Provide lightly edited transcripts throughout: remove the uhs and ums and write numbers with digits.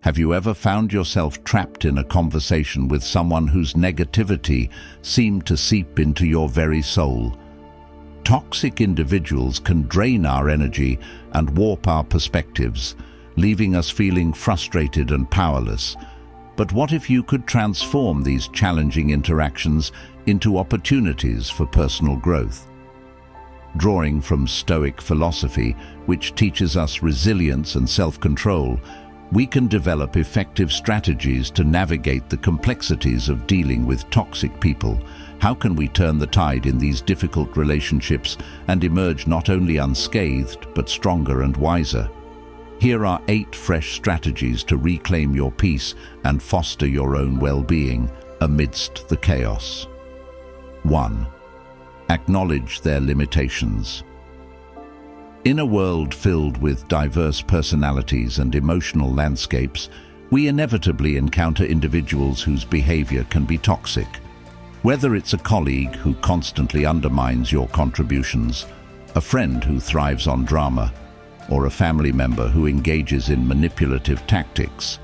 Have you ever found yourself trapped in a conversation with someone whose negativity seemed to seep into your very soul? Toxic individuals can drain our energy and warp our perspectives, leaving us feeling frustrated and powerless. But what if you could transform these challenging interactions into opportunities for personal growth? Drawing from Stoic philosophy, which teaches us resilience and self-control, we can develop effective strategies to navigate the complexities of dealing with toxic people. How can we turn the tide in these difficult relationships and emerge not only unscathed, but stronger and wiser? Here are 8 fresh strategies to reclaim your peace and foster your own well-being amidst the chaos. 1. Acknowledge their limitations. In a world filled with diverse personalities and emotional landscapes, we inevitably encounter individuals whose behavior can be toxic. Whether it's a colleague who constantly undermines your contributions, a friend who thrives on drama, or a family member who engages in manipulative tactics,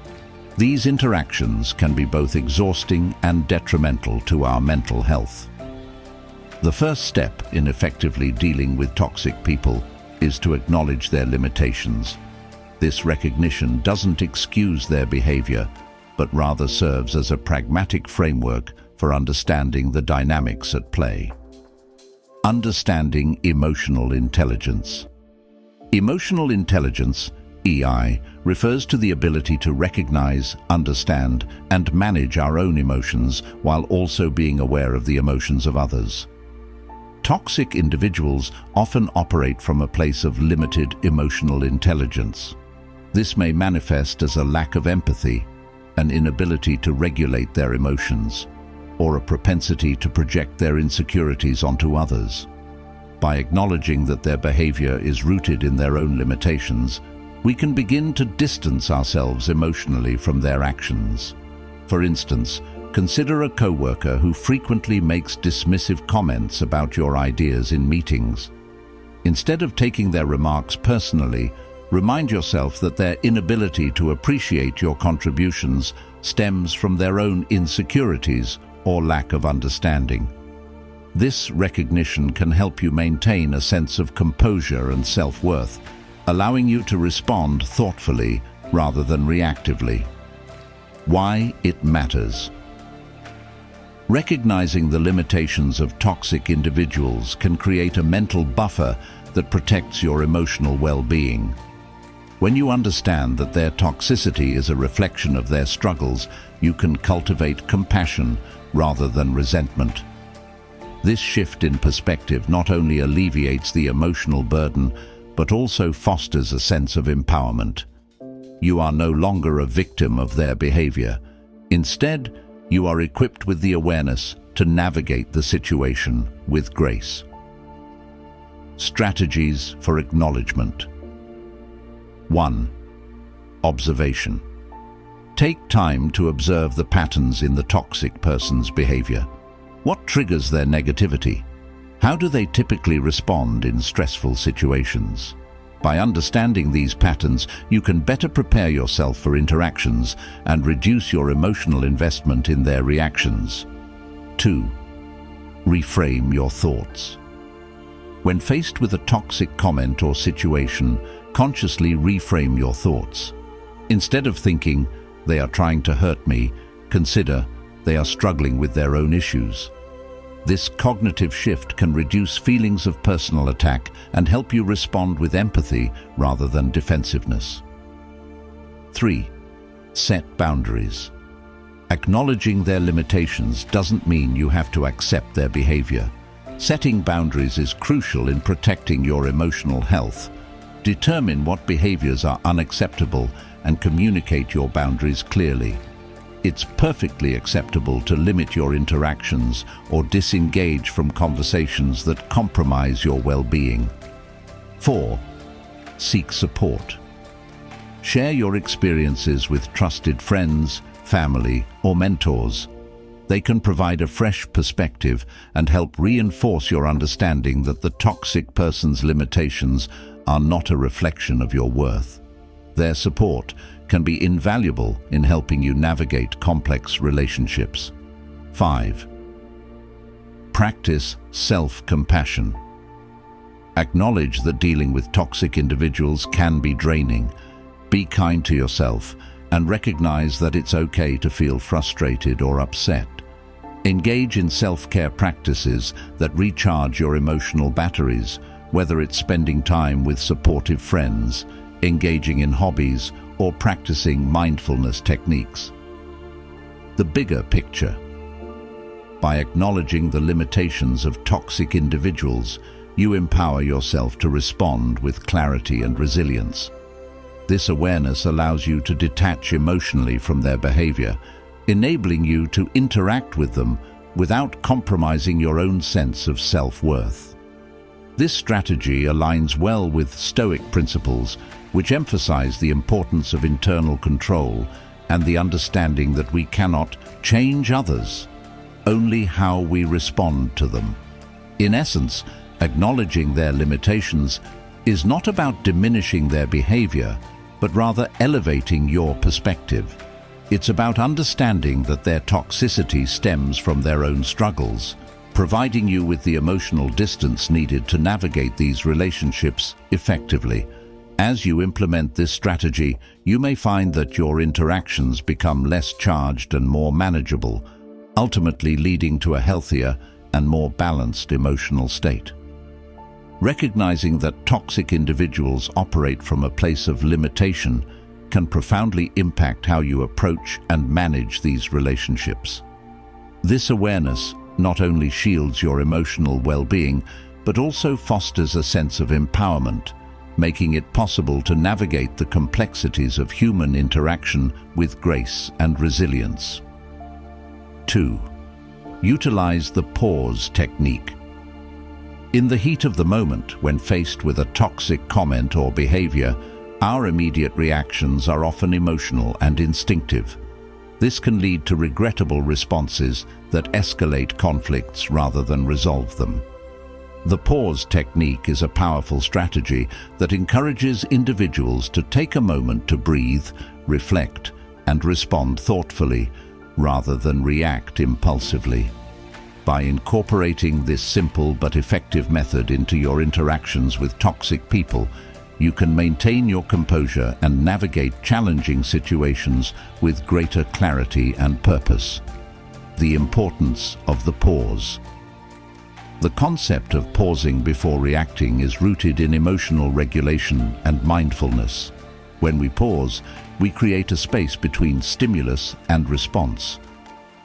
these interactions can be both exhausting and detrimental to our mental health. The first step in effectively dealing with toxic people is to acknowledge their limitations. This recognition doesn't excuse their behavior, but rather serves as a pragmatic framework for understanding the dynamics at play. Understanding emotional intelligence. Emotional intelligence, EI, refers to the ability to recognize, understand, and manage our own emotions while also being aware of the emotions of others. Toxic individuals often operate from a place of limited emotional intelligence. This may manifest as a lack of empathy, an inability to regulate their emotions, or a propensity to project their insecurities onto others. By acknowledging that their behavior is rooted in their own limitations, we can begin to distance ourselves emotionally from their actions. For instance, consider a coworker who frequently makes dismissive comments about your ideas in meetings. Instead of taking their remarks personally, remind yourself that their inability to appreciate your contributions stems from their own insecurities or lack of understanding. This recognition can help you maintain a sense of composure and self-worth, allowing you to respond thoughtfully rather than reactively. Why it matters. Recognizing the limitations of toxic individuals can create a mental buffer that protects your emotional well-being. When you understand that their toxicity is a reflection of their struggles, you can cultivate compassion rather than resentment. This shift in perspective not only alleviates the emotional burden, but also fosters a sense of empowerment. You are no longer a victim of their behavior. Instead, you are equipped with the awareness to navigate the situation with grace. Strategies for acknowledgement. 1. Observation. Take time to observe the patterns in the toxic person's behavior. What triggers their negativity? How do they typically respond in stressful situations? By understanding these patterns, you can better prepare yourself for interactions and reduce your emotional investment in their reactions. 2. Reframe your thoughts. When faced with a toxic comment or situation, consciously reframe your thoughts. Instead of thinking, "They are trying to hurt me," consider, "They are struggling with their own issues." This cognitive shift can reduce feelings of personal attack and help you respond with empathy rather than defensiveness. 3. Set boundaries. Acknowledging their limitations doesn't mean you have to accept their behavior. Setting boundaries is crucial in protecting your emotional health. Determine what behaviors are unacceptable and communicate your boundaries clearly. It's perfectly acceptable to limit your interactions or disengage from conversations that compromise your well-being. 4. Seek support. Share your experiences with trusted friends, family, or mentors. They can provide a fresh perspective and help reinforce your understanding that the toxic person's limitations are not a reflection of your worth. Their support can be invaluable in helping you navigate complex relationships. 5. Practice self-compassion. Acknowledge that dealing with toxic individuals can be draining. Be kind to yourself and recognize that it's okay to feel frustrated or upset. Engage in self-care practices that recharge your emotional batteries, whether it's spending time with supportive friends, engaging in hobbies, or practicing mindfulness techniques. The bigger picture. By acknowledging the limitations of toxic individuals, you empower yourself to respond with clarity and resilience. This awareness allows you to detach emotionally from their behavior, enabling you to interact with them without compromising your own sense of self-worth. This strategy aligns well with Stoic principles, which emphasize the importance of internal control and the understanding that we cannot change others, only how we respond to them. In essence, acknowledging their limitations is not about diminishing their behavior, but rather elevating your perspective. It's about understanding that their toxicity stems from their own struggles, providing you with the emotional distance needed to navigate these relationships effectively. As you implement this strategy, you may find that your interactions become less charged and more manageable, ultimately leading to a healthier and more balanced emotional state. Recognizing that toxic individuals operate from a place of limitation can profoundly impact how you approach and manage these relationships. This awareness not only shields your emotional well-being, but also fosters a sense of empowerment, making it possible to navigate the complexities of human interaction with grace and resilience. 2. Utilize the pause technique. In the heat of the moment, when faced with a toxic comment or behavior, our immediate reactions are often emotional and instinctive. This can lead to regrettable responses that escalate conflicts rather than resolve them. The pause technique is a powerful strategy that encourages individuals to take a moment to breathe, reflect, and respond thoughtfully, rather than react impulsively. By incorporating this simple but effective method into your interactions with toxic people, you can maintain your composure and navigate challenging situations with greater clarity and purpose. The importance of the pause. The concept of pausing before reacting is rooted in emotional regulation and mindfulness. When we pause, we create a space between stimulus and response.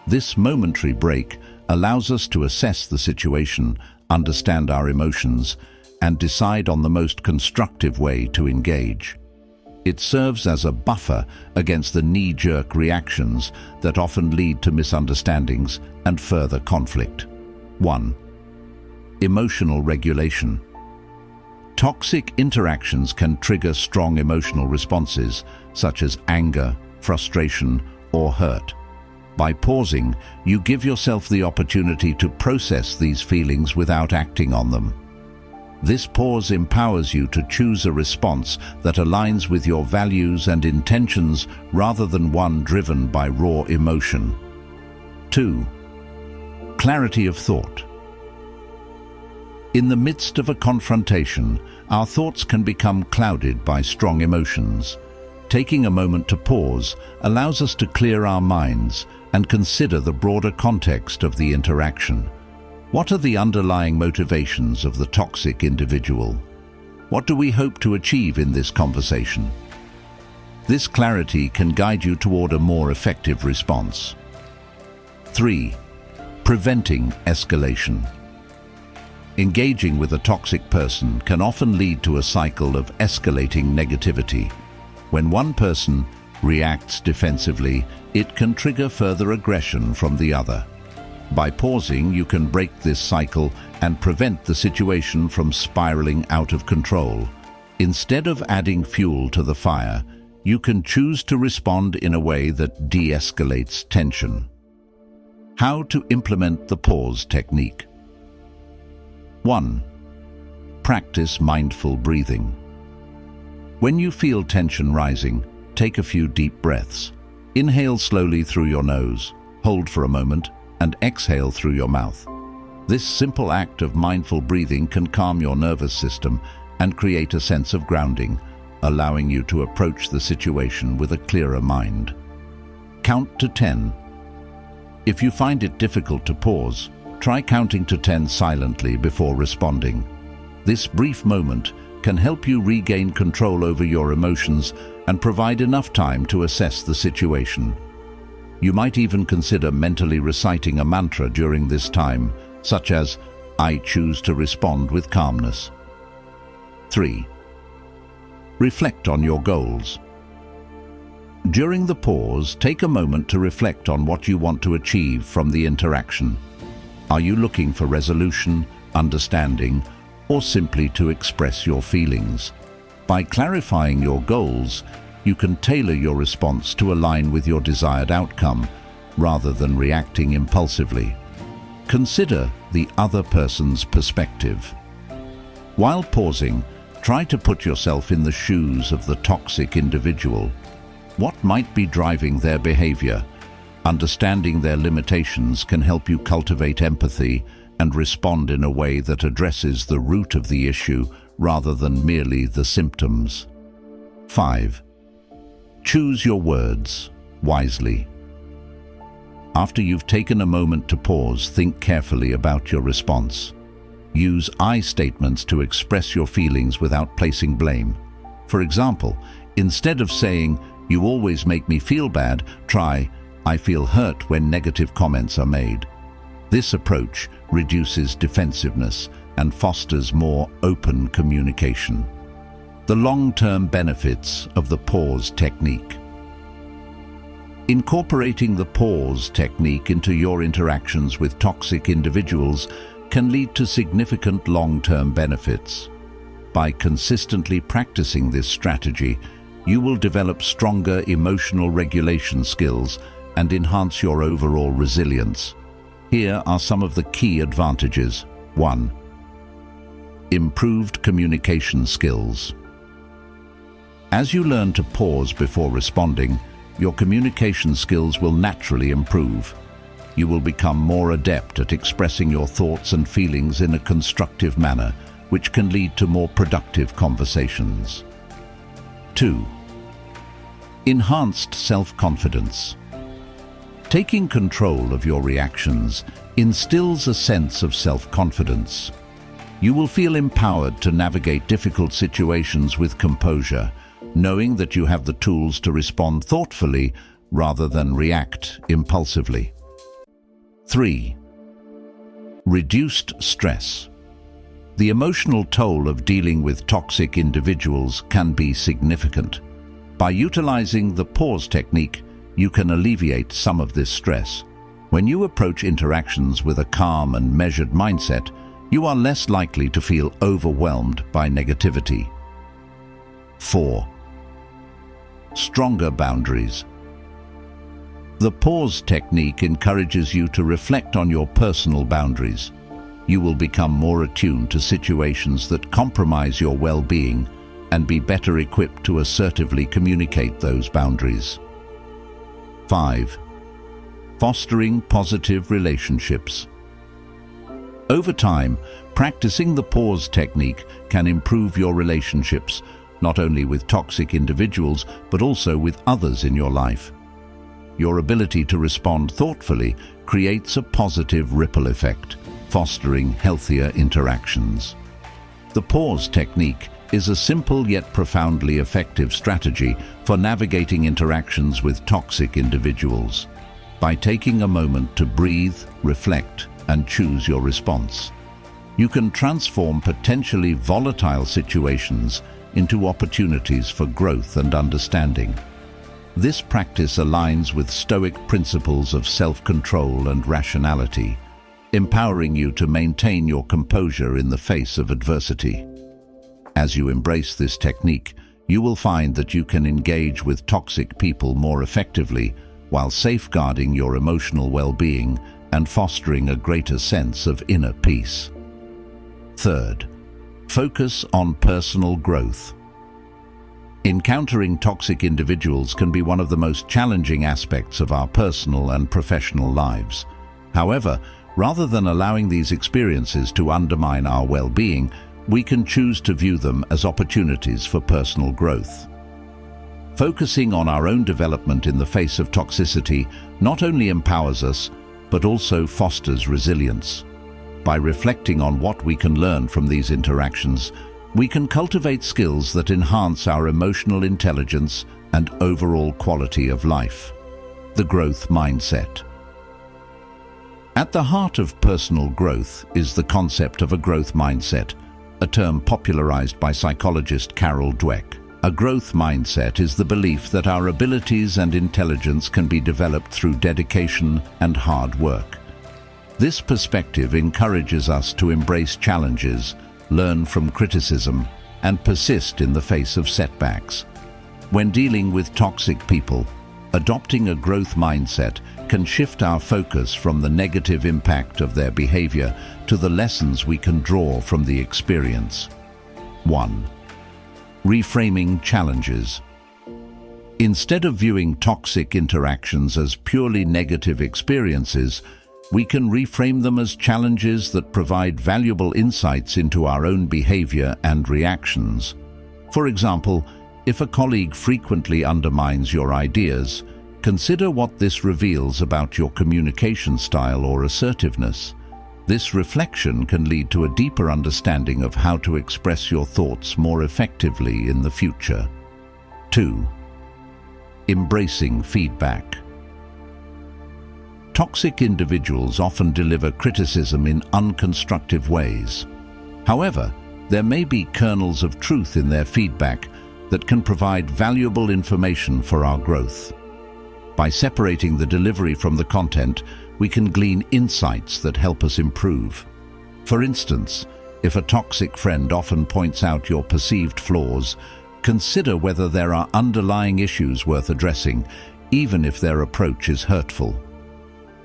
This momentary break allows us to assess the situation, understand our emotions, and decide on the most constructive way to engage. It serves as a buffer against the knee-jerk reactions that often lead to misunderstandings and further conflict. 1. Emotional regulation. Toxic interactions can trigger strong emotional responses, such as anger, frustration, or hurt. By pausing, you give yourself the opportunity to process these feelings without acting on them. This pause empowers you to choose a response that aligns with your values and intentions rather than one driven by raw emotion. 2. Clarity of thought. In the midst of a confrontation, our thoughts can become clouded by strong emotions. Taking a moment to pause allows us to clear our minds and consider the broader context of the interaction. What are the underlying motivations of the toxic individual? What do we hope to achieve in this conversation? This clarity can guide you toward a more effective response. 3. Preventing escalation. Engaging with a toxic person can often lead to a cycle of escalating negativity. When one person reacts defensively, it can trigger further aggression from the other. By pausing, you can break this cycle and prevent the situation from spiraling out of control. Instead of adding fuel to the fire, you can choose to respond in a way that de-escalates tension. How to implement the pause technique. 1. Practice mindful breathing. When you feel tension rising, take a few deep breaths. Inhale slowly through your nose, hold for a moment, and exhale through your mouth. This simple act of mindful breathing can calm your nervous system and create a sense of grounding, allowing you to approach the situation with a clearer mind. Count to 10. If you find it difficult to pause, try counting to 10 silently before responding. This brief moment can help you regain control over your emotions and provide enough time to assess the situation. You might even consider mentally reciting a mantra during this time, such as, "I choose to respond with calmness." 3. Reflect on your goals. During the pause, take a moment to reflect on what you want to achieve from the interaction. Are you looking for resolution, understanding, or simply to express your feelings? By clarifying your goals, you can tailor your response to align with your desired outcome, rather than reacting impulsively. Consider the other person's perspective. While pausing, try to put yourself in the shoes of the toxic individual. What might be driving their behavior? Understanding their limitations can help you cultivate empathy and respond in a way that addresses the root of the issue rather than merely the symptoms. 5. Choose your words wisely. After you've taken a moment to pause, think carefully about your response. Use I statements to express your feelings without placing blame. For example, instead of saying, "You always make me feel bad," try, "I feel hurt when negative comments are made." This approach reduces defensiveness and fosters more open communication. The long-term benefits of the pause technique. Incorporating the pause technique into your interactions with toxic individuals can lead to significant long-term benefits. By consistently practicing this strategy, you will develop stronger emotional regulation skills and enhance your overall resilience. Here are some of the key advantages. 1. Improved communication skills. As you learn to pause before responding, your communication skills will naturally improve. You will become more adept at expressing your thoughts and feelings in a constructive manner, which can lead to more productive conversations. 2. Enhanced self-confidence. Taking control of your reactions instills a sense of self-confidence. You will feel empowered to navigate difficult situations with composure, knowing that you have the tools to respond thoughtfully rather than react impulsively. 3. Reduced stress. The emotional toll of dealing with toxic individuals can be significant. By utilizing the pause technique, you can alleviate some of this stress. When you approach interactions with a calm and measured mindset, you are less likely to feel overwhelmed by negativity. 4. Stronger boundaries. The pause technique encourages you to reflect on your personal boundaries. You will become more attuned to situations that compromise your well-being and be better equipped to assertively communicate those boundaries. 5. Fostering positive relationships. Over time, practicing the pause technique can improve your relationships, not only with toxic individuals, but also with others in your life. Your ability to respond thoughtfully creates a positive ripple effect, fostering healthier interactions. The pause technique is a simple yet profoundly effective strategy for navigating interactions with toxic individuals. By taking a moment to breathe, reflect, and choose your response, you can transform potentially volatile situations into opportunities for growth and understanding. This practice aligns with Stoic principles of self-control and rationality, empowering you to maintain your composure in the face of adversity. As you embrace this technique, you will find that you can engage with toxic people more effectively while safeguarding your emotional well-being and fostering a greater sense of inner peace. Third, focus on personal growth. Encountering toxic individuals can be one of the most challenging aspects of our personal and professional lives. However, rather than allowing these experiences to undermine our well-being, we can choose to view them as opportunities for personal growth. Focusing on our own development in the face of toxicity not only empowers us, but also fosters resilience. By reflecting on what we can learn from these interactions, we can cultivate skills that enhance our emotional intelligence and overall quality of life. The growth mindset. At the heart of personal growth is the concept of a growth mindset, a term popularized by psychologist Carol Dweck. A growth mindset is the belief that our abilities and intelligence can be developed through dedication and hard work. This perspective encourages us to embrace challenges, learn from criticism, and persist in the face of setbacks. When dealing with toxic people, adopting a growth mindset can shift our focus from the negative impact of their behavior to the lessons we can draw from the experience. 1. Reframing challenges. Instead of viewing toxic interactions as purely negative experiences, we can reframe them as challenges that provide valuable insights into our own behavior and reactions. For example, if a colleague frequently undermines your ideas, consider what this reveals about your communication style or assertiveness. This reflection can lead to a deeper understanding of how to express your thoughts more effectively in the future. 2. Embracing feedback. Toxic individuals often deliver criticism in unconstructive ways. However, there may be kernels of truth in their feedback that can provide valuable information for our growth. By separating the delivery from the content, we can glean insights that help us improve. For instance, if a toxic friend often points out your perceived flaws, consider whether there are underlying issues worth addressing, even if their approach is hurtful.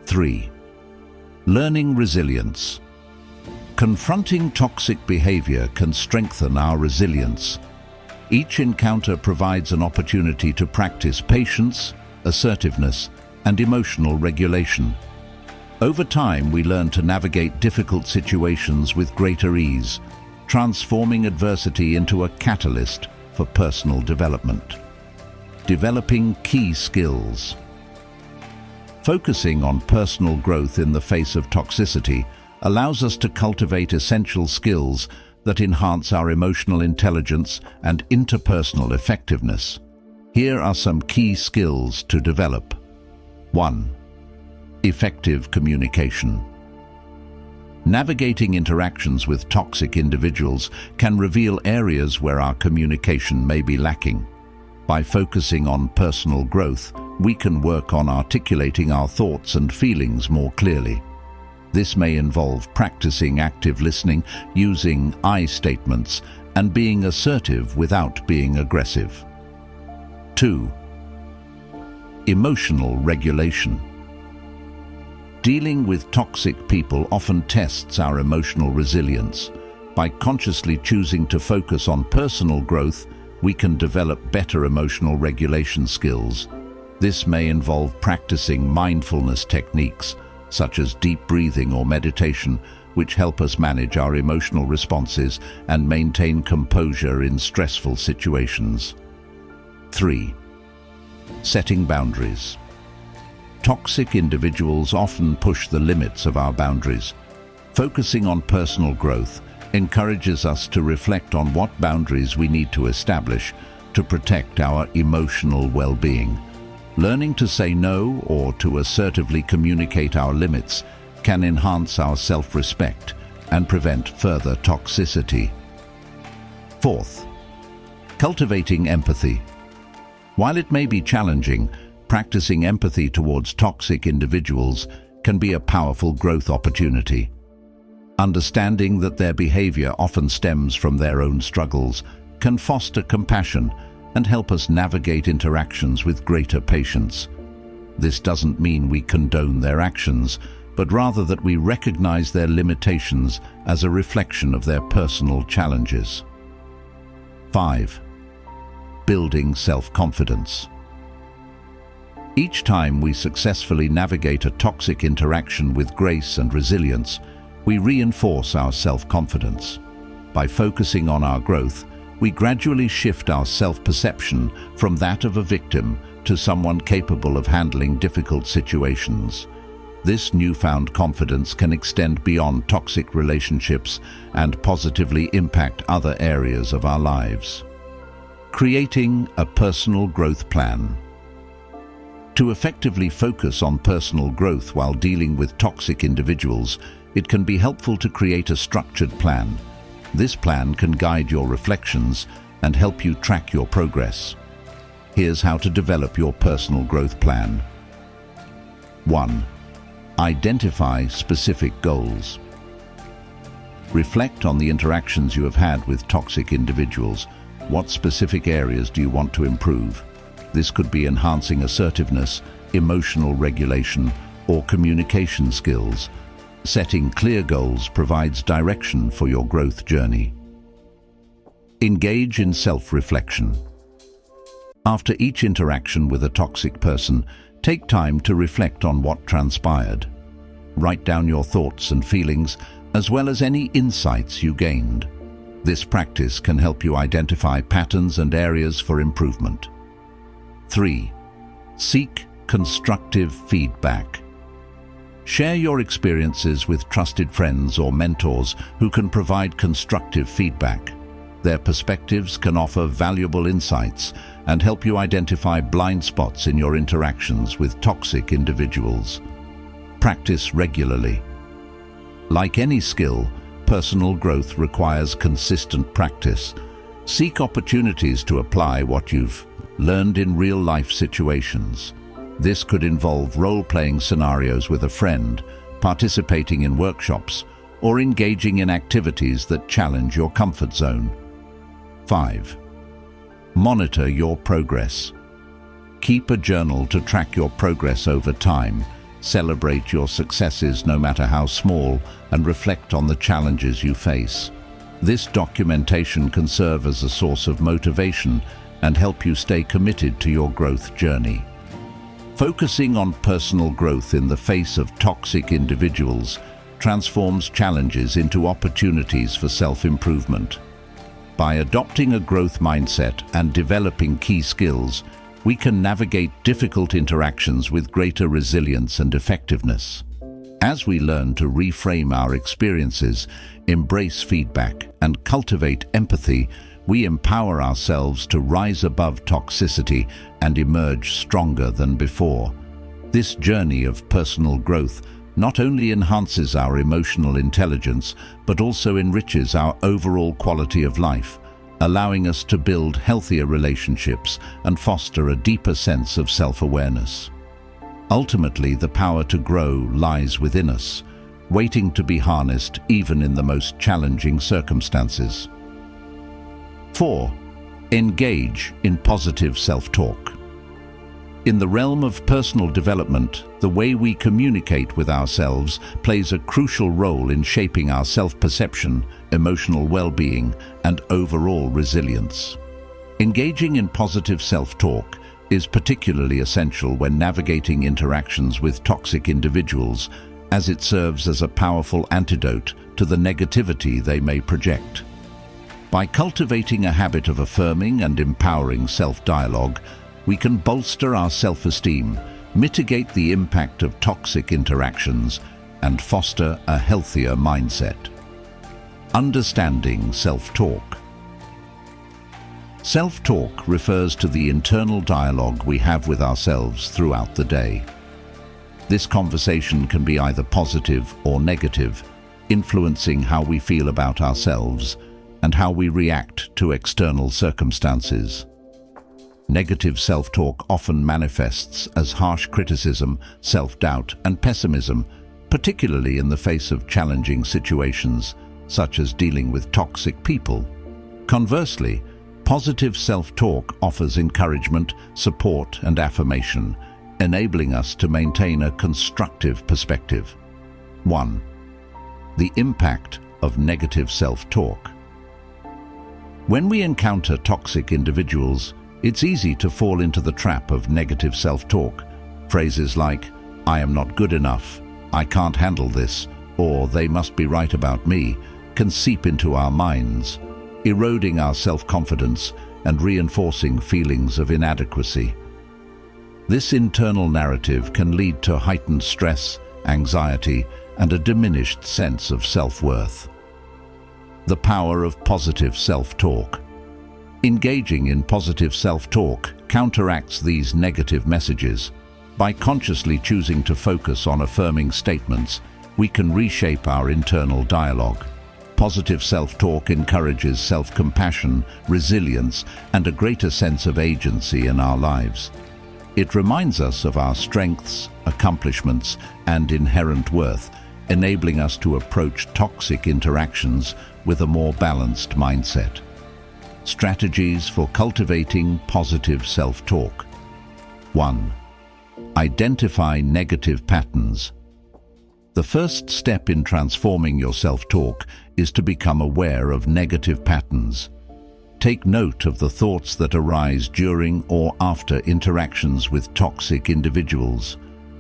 3. Learning resilience. Confronting toxic behavior can strengthen our resilience. Each encounter provides an opportunity to practice patience, assertiveness, and emotional regulation. Over time, we learn to navigate difficult situations with greater ease, transforming adversity into a catalyst for personal development. Developing key skills. Focusing on personal growth in the face of toxicity allows us to cultivate essential skills that enhance our emotional intelligence and interpersonal effectiveness. Here are some key skills to develop. 1. Effective communication. Navigating interactions with toxic individuals can reveal areas where our communication may be lacking. By focusing on personal growth, we can work on articulating our thoughts and feelings more clearly. This may involve practicing active listening, using I statements, and being assertive without being aggressive. 2. Emotional regulation. Dealing with toxic people often tests our emotional resilience. By consciously choosing to focus on personal growth, we can develop better emotional regulation skills. This may involve practicing mindfulness techniques, such as deep breathing or meditation, which help us manage our emotional responses and maintain composure in stressful situations. 3. Setting boundaries. Toxic individuals often push the limits of our boundaries. Focusing on personal growth encourages us to reflect on what boundaries we need to establish to protect our emotional well-being. Learning to say no or to assertively communicate our limits can enhance our self-respect and prevent further toxicity. 4th, cultivating empathy. While it may be challenging, practicing empathy towards toxic individuals can be a powerful growth opportunity. Understanding that their behavior often stems from their own struggles can foster compassion and help us navigate interactions with greater patience. This doesn't mean we condone their actions, but rather that we recognize their limitations as a reflection of their personal challenges. 5. building self-confidence. Each time we successfully navigate a toxic interaction with grace and resilience, we reinforce our self-confidence. By focusing on our growth, we gradually shift our self-perception from that of a victim to someone capable of handling difficult situations. This newfound confidence can extend beyond toxic relationships and positively impact other areas of our lives. Creating a personal growth plan. To effectively focus on personal growth while dealing with toxic individuals, it can be helpful to create a structured plan. This plan can guide your reflections and help you track your progress. Here's how to develop your personal growth plan. 1. Identify specific goals. Reflect on the interactions you have had with toxic individuals. What specific areas do you want to improve? This could be enhancing assertiveness, emotional regulation, or communication skills. Setting clear goals provides direction for your growth journey. Engage in self-reflection. After each interaction with a toxic person, take time to reflect on what transpired. Write down your thoughts and feelings, as well as any insights you gained. This practice can help you identify patterns and areas for improvement. 3. Seek constructive feedback. Share your experiences with trusted friends or mentors who can provide constructive feedback. Their perspectives can offer valuable insights and help you identify blind spots in your interactions with toxic individuals. Practice regularly. Like any skill, personal growth requires consistent practice. Seek opportunities to apply what you've learned in real-life situations. This could involve role-playing scenarios with a friend, participating in workshops, or engaging in activities that challenge your comfort zone. 5. Monitor your progress. Keep a journal to track your progress over time. Celebrate your successes no matter how small, and reflect on the challenges you face. This documentation can serve as a source of motivation and help you stay committed to your growth journey. Focusing on personal growth in the face of toxic individuals transforms challenges into opportunities for self-improvement. By adopting a growth mindset and developing key skills, we can navigate difficult interactions with greater resilience and effectiveness. As we learn to reframe our experiences, embrace feedback, and cultivate empathy, we empower ourselves to rise above toxicity and emerge stronger than before. This journey of personal growth not only enhances our emotional intelligence, but also enriches our overall quality of life, allowing us to build healthier relationships and foster a deeper sense of self-awareness. Ultimately, the power to grow lies within us, waiting to be harnessed even in the most challenging circumstances. 4. Engage in positive self-talk. In the realm of personal development, the way we communicate with ourselves plays a crucial role in shaping our self-perception, emotional well-being, and overall resilience. Engaging in positive self-talk is particularly essential when navigating interactions with toxic individuals, as it serves as a powerful antidote to the negativity they may project. By cultivating a habit of affirming and empowering self-dialogue, we can bolster our self-esteem, mitigate the impact of toxic interactions, and foster a healthier mindset. Understanding self-talk. Self-talk refers to the internal dialogue we have with ourselves throughout the day. This conversation can be either positive or negative, influencing how we feel about ourselves and how we react to external circumstances. Negative self-talk often manifests as harsh criticism, self-doubt, and pessimism, particularly in the face of challenging situations, such as dealing with toxic people. Conversely, positive self-talk offers encouragement, support, and affirmation, enabling us to maintain a constructive perspective. 1. The impact of negative self-talk. When we encounter toxic individuals, It's easy to fall into the trap of negative self-talk. Phrases like, "I am not good enough," "I can't handle this," or "they must be right about me," can seep into our minds, eroding our self-confidence and reinforcing feelings of inadequacy. This internal narrative can lead to heightened stress, anxiety, and a diminished sense of self-worth. The power of positive self-talk. Engaging in positive self-talk counteracts these negative messages. By consciously choosing to focus on affirming statements, we can reshape our internal dialogue. Positive self-talk encourages self-compassion, resilience, and a greater sense of agency in our lives. It reminds us of our strengths, accomplishments, and inherent worth, enabling us to approach toxic interactions with a more balanced mindset. Strategies for cultivating positive self-talk. 1. Identify negative patterns. The first step in transforming your self-talk is to become aware of negative patterns. Take note of the thoughts that arise during or after interactions with toxic individuals.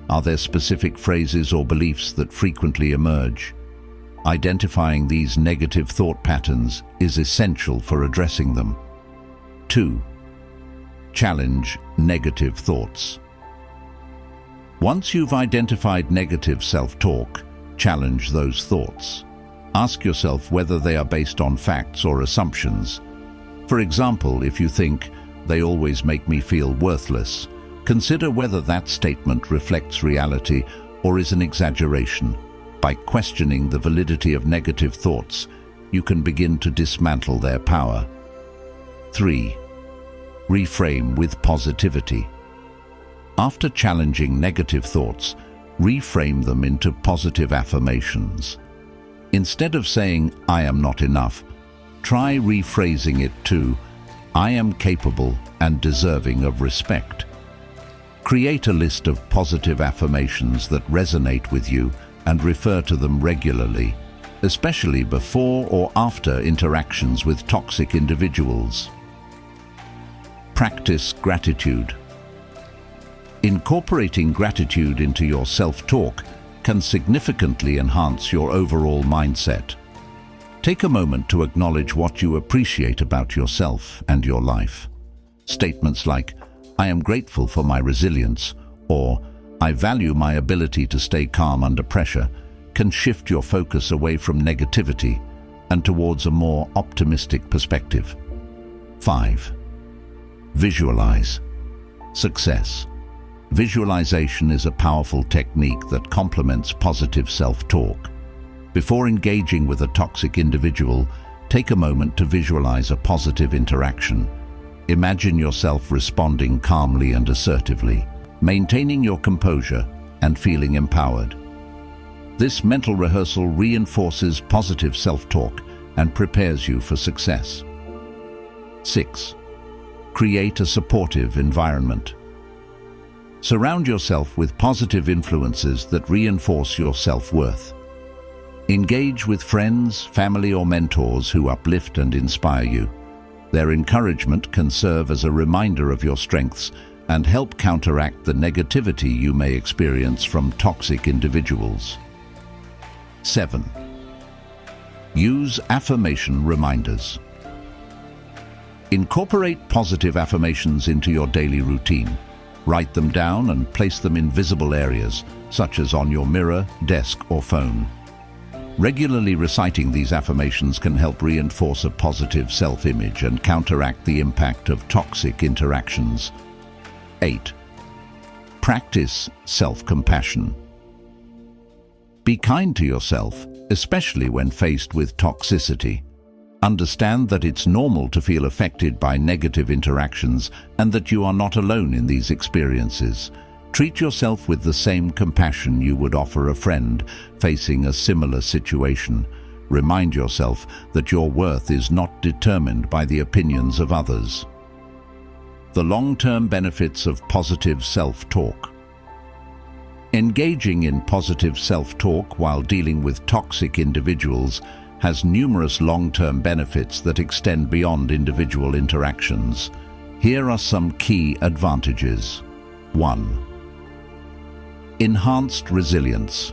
Are there specific phrases or beliefs that frequently emerge? Identifying these negative thought patterns is essential for addressing them. 2. Challenge negative thoughts. Once you've identified negative self-talk, challenge those thoughts. Ask yourself whether they are based on facts or assumptions. For example, if you think, "They always make me feel worthless," consider whether that statement reflects reality or is an exaggeration. By questioning the validity of negative thoughts, you can begin to dismantle their power. 3. Reframe with positivity. After challenging negative thoughts, reframe them into positive affirmations. Instead of saying, "I am not enough," try rephrasing it to, "I am capable and deserving of respect." Create a list of positive affirmations that resonate with you and refer to them regularly, especially before or after interactions with toxic individuals. Practice gratitude. Incorporating gratitude into your self-talk can significantly enhance your overall mindset. Take a moment to acknowledge what you appreciate about yourself and your life. Statements like, "I am grateful for my resilience," or "I value my ability to stay calm under pressure," can shift your focus away from negativity and towards a more optimistic perspective. 5. Visualize success. Visualization is a powerful technique that complements positive self-talk. Before engaging with a toxic individual, take a moment to visualize a positive interaction. Imagine yourself responding calmly and assertively, maintaining your composure and feeling empowered. This mental rehearsal reinforces positive self-talk and prepares you for success. 6. Create a supportive environment. Surround yourself with positive influences that reinforce your self-worth. Engage with friends, family, or mentors who uplift and inspire you. Their encouragement can serve as a reminder of your strengths and help counteract the negativity you may experience from toxic individuals. 7. Use affirmation reminders. Incorporate positive affirmations into your daily routine. Write them down and place them in visible areas, such as on your mirror, desk, or phone. Regularly reciting these affirmations can help reinforce a positive self-image and counteract the impact of toxic interactions. 8. Practice self-compassion. Be kind to yourself, especially when faced with toxicity. Understand that it's normal to feel affected by negative interactions and that you are not alone in these experiences. Treat yourself with the same compassion you would offer a friend facing a similar situation. Remind yourself that your worth is not determined by the opinions of others. The long-term benefits of positive self-talk. Engaging in positive self-talk while dealing with toxic individuals has numerous long-term benefits that extend beyond individual interactions. Here are some key advantages. 1. Enhanced resilience.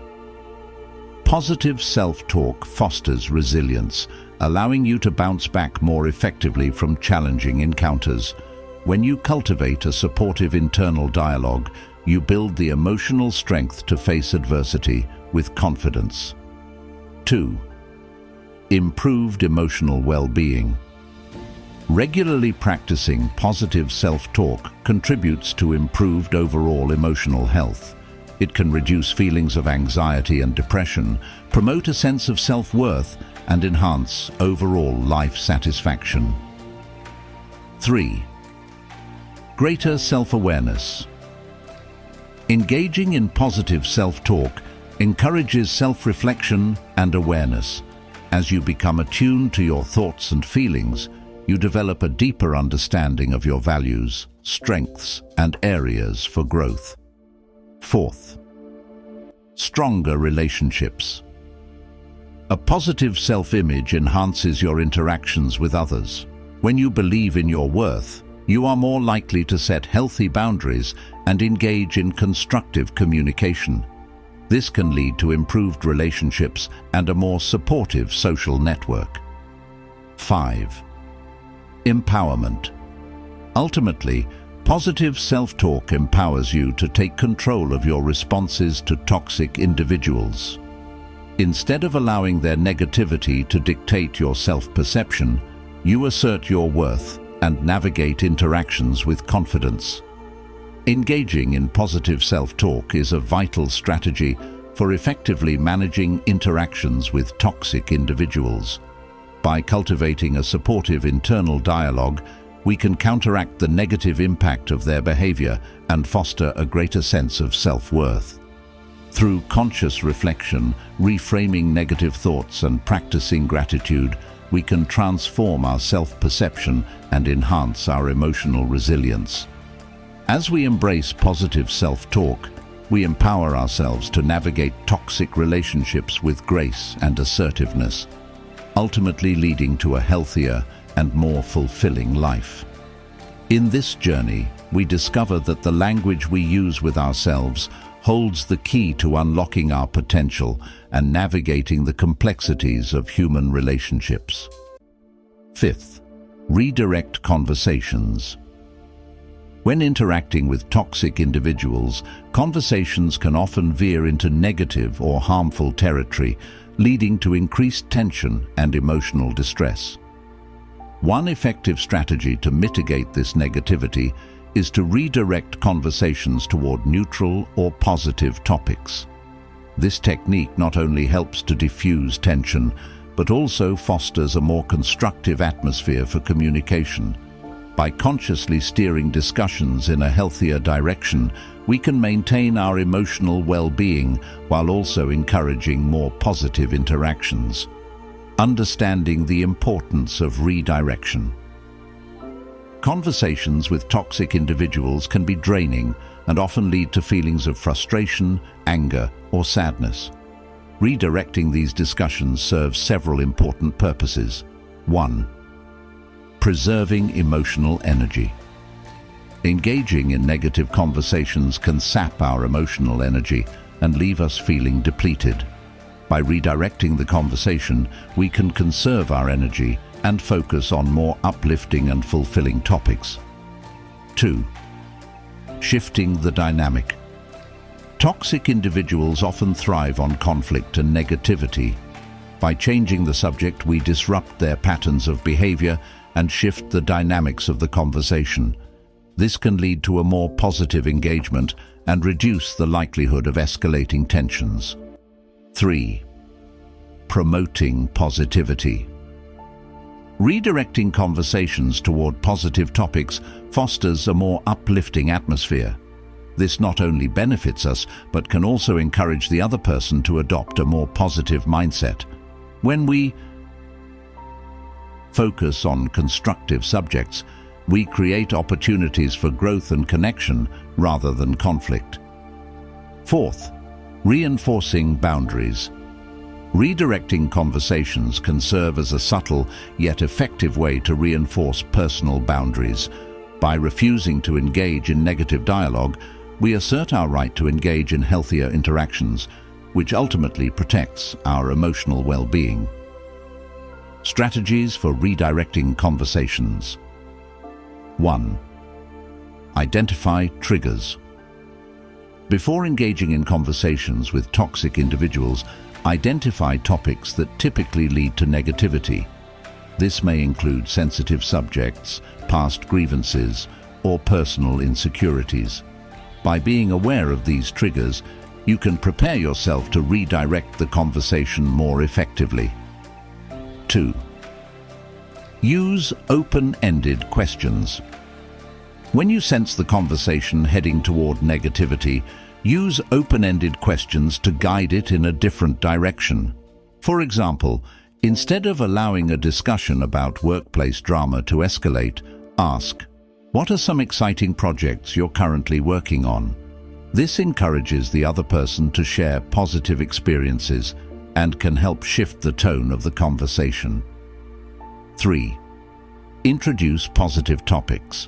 Positive self-talk fosters resilience, allowing you to bounce back more effectively from challenging encounters. When you cultivate a supportive internal dialogue, you build the emotional strength to face adversity with confidence. 2. Improved emotional well-being. Regularly practicing positive self-talk contributes to improved overall emotional health. It can reduce feelings of anxiety and depression, promote a sense of self-worth, and enhance overall life satisfaction. 3. Greater self-awareness. Engaging in positive self-talk encourages self-reflection and awareness. As you become attuned to your thoughts and feelings, you develop a deeper understanding of your values, strengths, and areas for growth. 4th. Stronger relationships. A positive self-image enhances your interactions with others. When you believe in your worth, you are more likely to set healthy boundaries and engage in constructive communication. This can lead to improved relationships and a more supportive social network. 5. Empowerment. Ultimately, positive self-talk empowers you to take control of your responses to toxic individuals. Instead of allowing their negativity to dictate your self-perception, you assert your worth and navigate interactions with confidence. Engaging in positive self-talk is a vital strategy for effectively managing interactions with toxic individuals. By cultivating a supportive internal dialogue, we can counteract the negative impact of their behavior and foster a greater sense of self-worth. Through conscious reflection, reframing negative thoughts, and practicing gratitude, we can transform our self-perception and enhance our emotional resilience. As we embrace positive self-talk, we empower ourselves to navigate toxic relationships with grace and assertiveness, ultimately leading to a healthier and more fulfilling life. In this journey, we discover that the language we use with ourselves holds the key to unlocking our potential and navigating the complexities of human relationships. 5th, redirect conversations. When interacting with toxic individuals, conversations can often veer into negative or harmful territory, leading to increased tension and emotional distress. One effective strategy to mitigate this negativity is to redirect conversations toward neutral or positive topics. This technique not only helps to diffuse tension, but also fosters a more constructive atmosphere for communication. By consciously steering discussions in a healthier direction, we can maintain our emotional well-being while also encouraging more positive interactions. Understanding the importance of redirection. Conversations with toxic individuals can be draining and often lead to feelings of frustration, anger, or sadness. Redirecting these discussions serves several important purposes. 1. Preserving emotional energy. Engaging in negative conversations can sap our emotional energy and leave us feeling depleted. By redirecting the conversation, we can conserve our energy and focus on more uplifting and fulfilling topics. 2. Shifting the dynamic. Toxic individuals often thrive on conflict and negativity. By changing the subject, we disrupt their patterns of behavior and shift the dynamics of the conversation. This can lead to a more positive engagement and reduce the likelihood of escalating tensions. 3. Promoting positivity. Redirecting conversations toward positive topics fosters a more uplifting atmosphere. This not only benefits us, but can also encourage the other person to adopt a more positive mindset. When we focus on constructive subjects, we create opportunities for growth and connection rather than conflict. 4th, reinforcing boundaries. Redirecting conversations can serve as a subtle yet effective way to reinforce personal boundaries. By refusing to engage in negative dialogue, we assert our right to engage in healthier interactions, which ultimately protects our emotional well-being. Strategies for redirecting conversations. 1. Identify triggers. Before engaging in conversations with toxic individuals, identify topics that typically lead to negativity. This may include sensitive subjects, past grievances, or personal insecurities. By being aware of these triggers, you can prepare yourself to redirect the conversation more effectively. 2. Use open-ended questions. When you sense the conversation heading toward negativity, use open-ended questions to guide it in a different direction. For example, instead of allowing a discussion about workplace drama to escalate, ask, "What are some exciting projects you're currently working on?" This encourages the other person to share positive experiences and can help shift the tone of the conversation. 3. Introduce positive topics.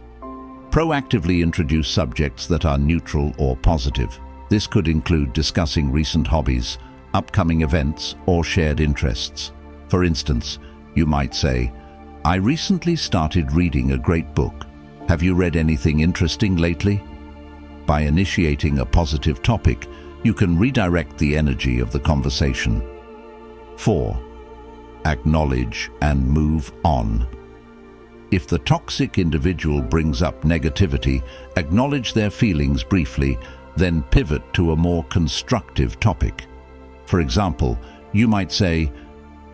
Proactively introduce subjects that are neutral or positive. This could include discussing recent hobbies, upcoming events, or shared interests. For instance, you might say, "I recently started reading a great book. Have you read anything interesting lately?" By initiating a positive topic, you can redirect the energy of the conversation. 4. Acknowledge and move on. If the toxic individual brings up negativity, acknowledge their feelings briefly, then pivot to a more constructive topic. For example, you might say,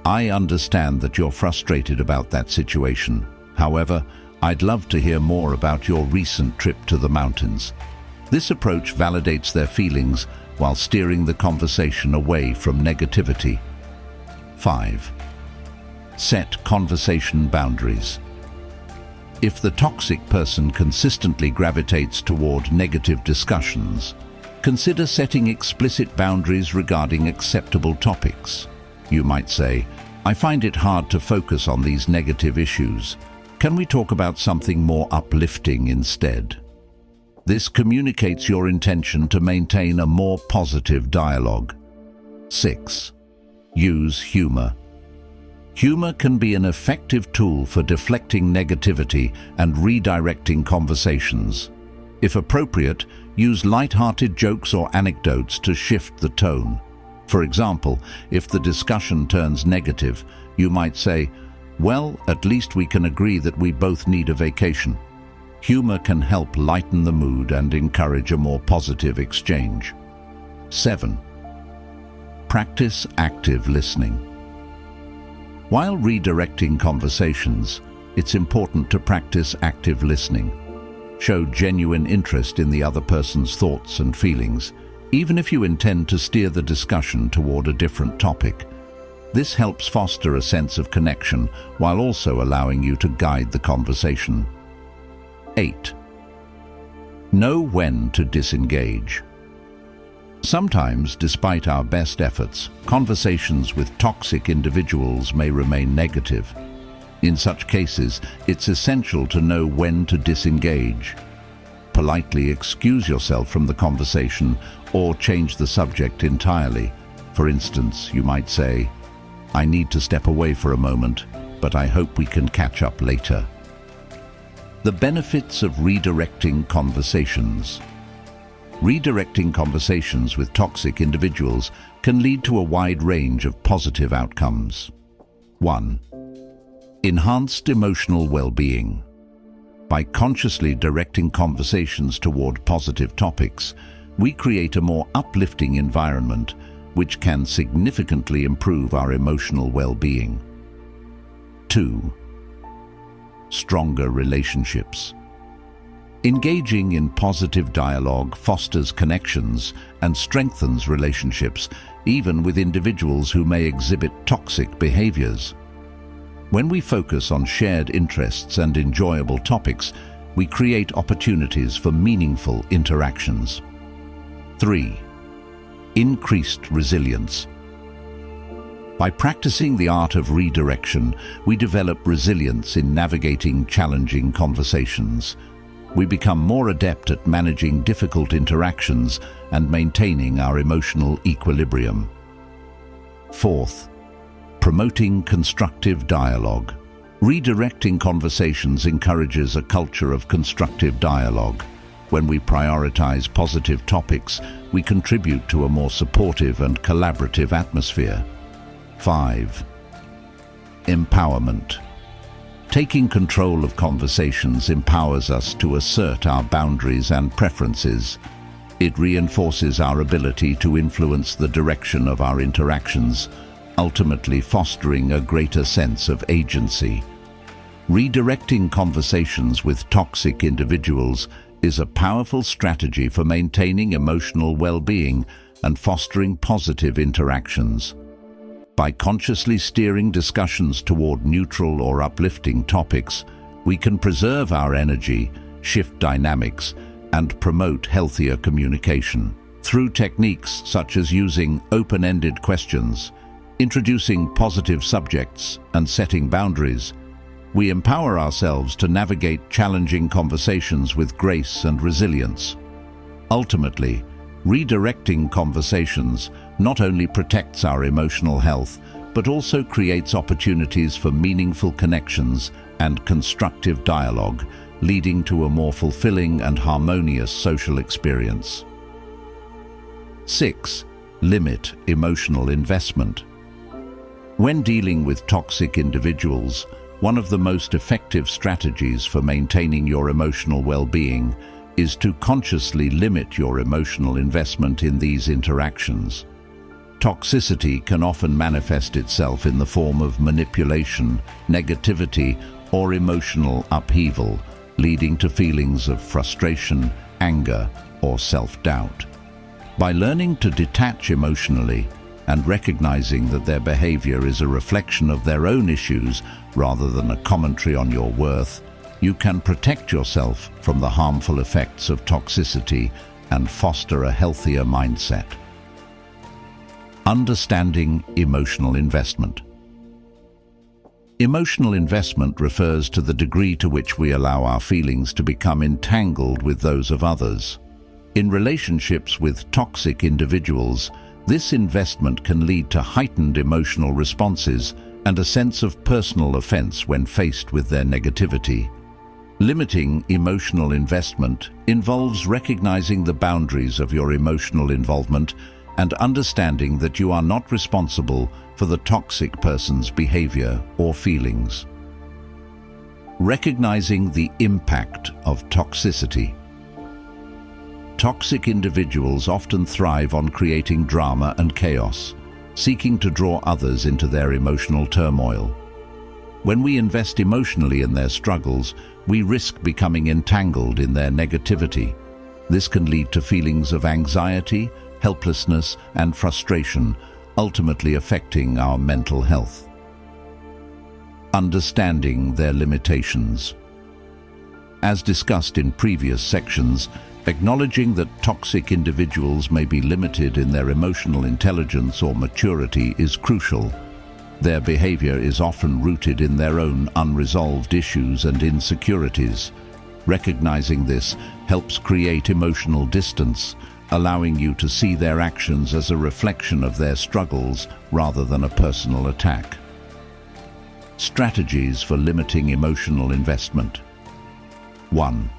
"I understand that you're frustrated about that situation. However, I'd love to hear more about your recent trip to the mountains." This approach validates their feelings while steering the conversation away from negativity. 5. Set conversation boundaries. If the toxic person consistently gravitates toward negative discussions, consider setting explicit boundaries regarding acceptable topics. You might say, "I find it hard to focus on these negative issues. Can we talk about something more uplifting instead?" This communicates your intention to maintain a more positive dialogue. 6. Use humor. Humor can be an effective tool for deflecting negativity and redirecting conversations. If appropriate, use light-hearted jokes or anecdotes to shift the tone. For example, if the discussion turns negative, you might say, "Well, at least we can agree that we both need a vacation." Humor can help lighten the mood and encourage a more positive exchange. 7. Practice active listening. While redirecting conversations, it's important to practice active listening. Show genuine interest in the other person's thoughts and feelings, even if you intend to steer the discussion toward a different topic. This helps foster a sense of connection while also allowing you to guide the conversation. 8. Know when to disengage. Sometimes, despite our best efforts, conversations with toxic individuals may remain negative. In such cases, it's essential to know when to disengage. Politely excuse yourself from the conversation or change the subject entirely. For instance, you might say, "I need to step away for a moment, but I hope we can catch up later." The benefits of redirecting conversations. Redirecting conversations with toxic individuals can lead to a wide range of positive outcomes. 1. Enhanced emotional well-being. By consciously directing conversations toward positive topics, we create a more uplifting environment which can significantly improve our emotional well-being. 2. Stronger relationships. Engaging in positive dialogue fosters connections and strengthens relationships, even with individuals who may exhibit toxic behaviors. When we focus on shared interests and enjoyable topics, we create opportunities for meaningful interactions. 3. Increased resilience. By practicing the art of redirection, we develop resilience in navigating challenging conversations. we become more adept at managing difficult interactions and maintaining our emotional equilibrium. Fourth, promoting constructive dialogue. Redirecting conversations encourages a culture of constructive dialogue. When we prioritize positive topics, we contribute to a more supportive and collaborative atmosphere. 5. Empowerment. Taking control of conversations empowers us to assert our boundaries and preferences. It reinforces our ability to influence the direction of our interactions, ultimately fostering a greater sense of agency. Redirecting conversations with toxic individuals is a powerful strategy for maintaining emotional well-being and fostering positive interactions. By consciously steering discussions toward neutral or uplifting topics, we can preserve our energy, shift dynamics, and promote healthier communication. Through techniques such as using open-ended questions, introducing positive subjects, and setting boundaries, we empower ourselves to navigate challenging conversations with grace and resilience. Ultimately, redirecting conversations not only protects our emotional health, but also creates opportunities for meaningful connections and constructive dialogue, leading to a more fulfilling and harmonious social experience. 6. Limit emotional investment. When dealing with toxic individuals, one of the most effective strategies for maintaining your emotional well-being is to consciously limit your emotional investment in these interactions. Toxicity can often manifest itself in the form of manipulation, negativity, or emotional upheaval, leading to feelings of frustration, anger, or self-doubt. By learning to detach emotionally and recognizing that their behavior is a reflection of their own issues rather than a commentary on your worth, you can protect yourself from the harmful effects of toxicity and foster a healthier mindset. Understanding emotional investment. Emotional investment refers to the degree to which we allow our feelings to become entangled with those of others. In relationships with toxic individuals, this investment can lead to heightened emotional responses and a sense of personal offense when faced with their negativity. Limiting emotional investment involves recognizing the boundaries of your emotional involvement and understanding that you are not responsible for the toxic person's behavior or feelings. Recognizing the impact of toxicity. Toxic individuals often thrive on creating drama and chaos, seeking to draw others into their emotional turmoil. When we invest emotionally in their struggles, we risk becoming entangled in their negativity. This can lead to feelings of anxiety, helplessness, and frustration, ultimately affecting our mental health. Understanding their limitations. As discussed in previous sections, acknowledging that toxic individuals may be limited in their emotional intelligence or maturity is crucial. Their behavior is often rooted in their own unresolved issues and insecurities. Recognizing this helps create emotional distance, allowing you to see their actions as a reflection of their struggles rather than a personal attack. Strategies for limiting emotional investment. 1.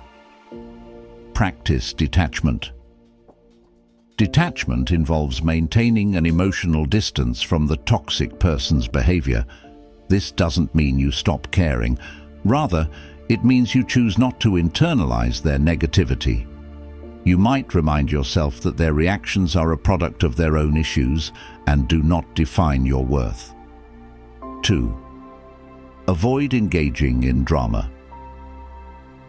Practice detachment. Detachment involves maintaining an emotional distance from the toxic person's behavior. This doesn't mean you stop caring. Rather, it means you choose not to internalize their negativity. You might remind yourself that their reactions are a product of their own issues and do not define your worth. 2. Avoid engaging in drama.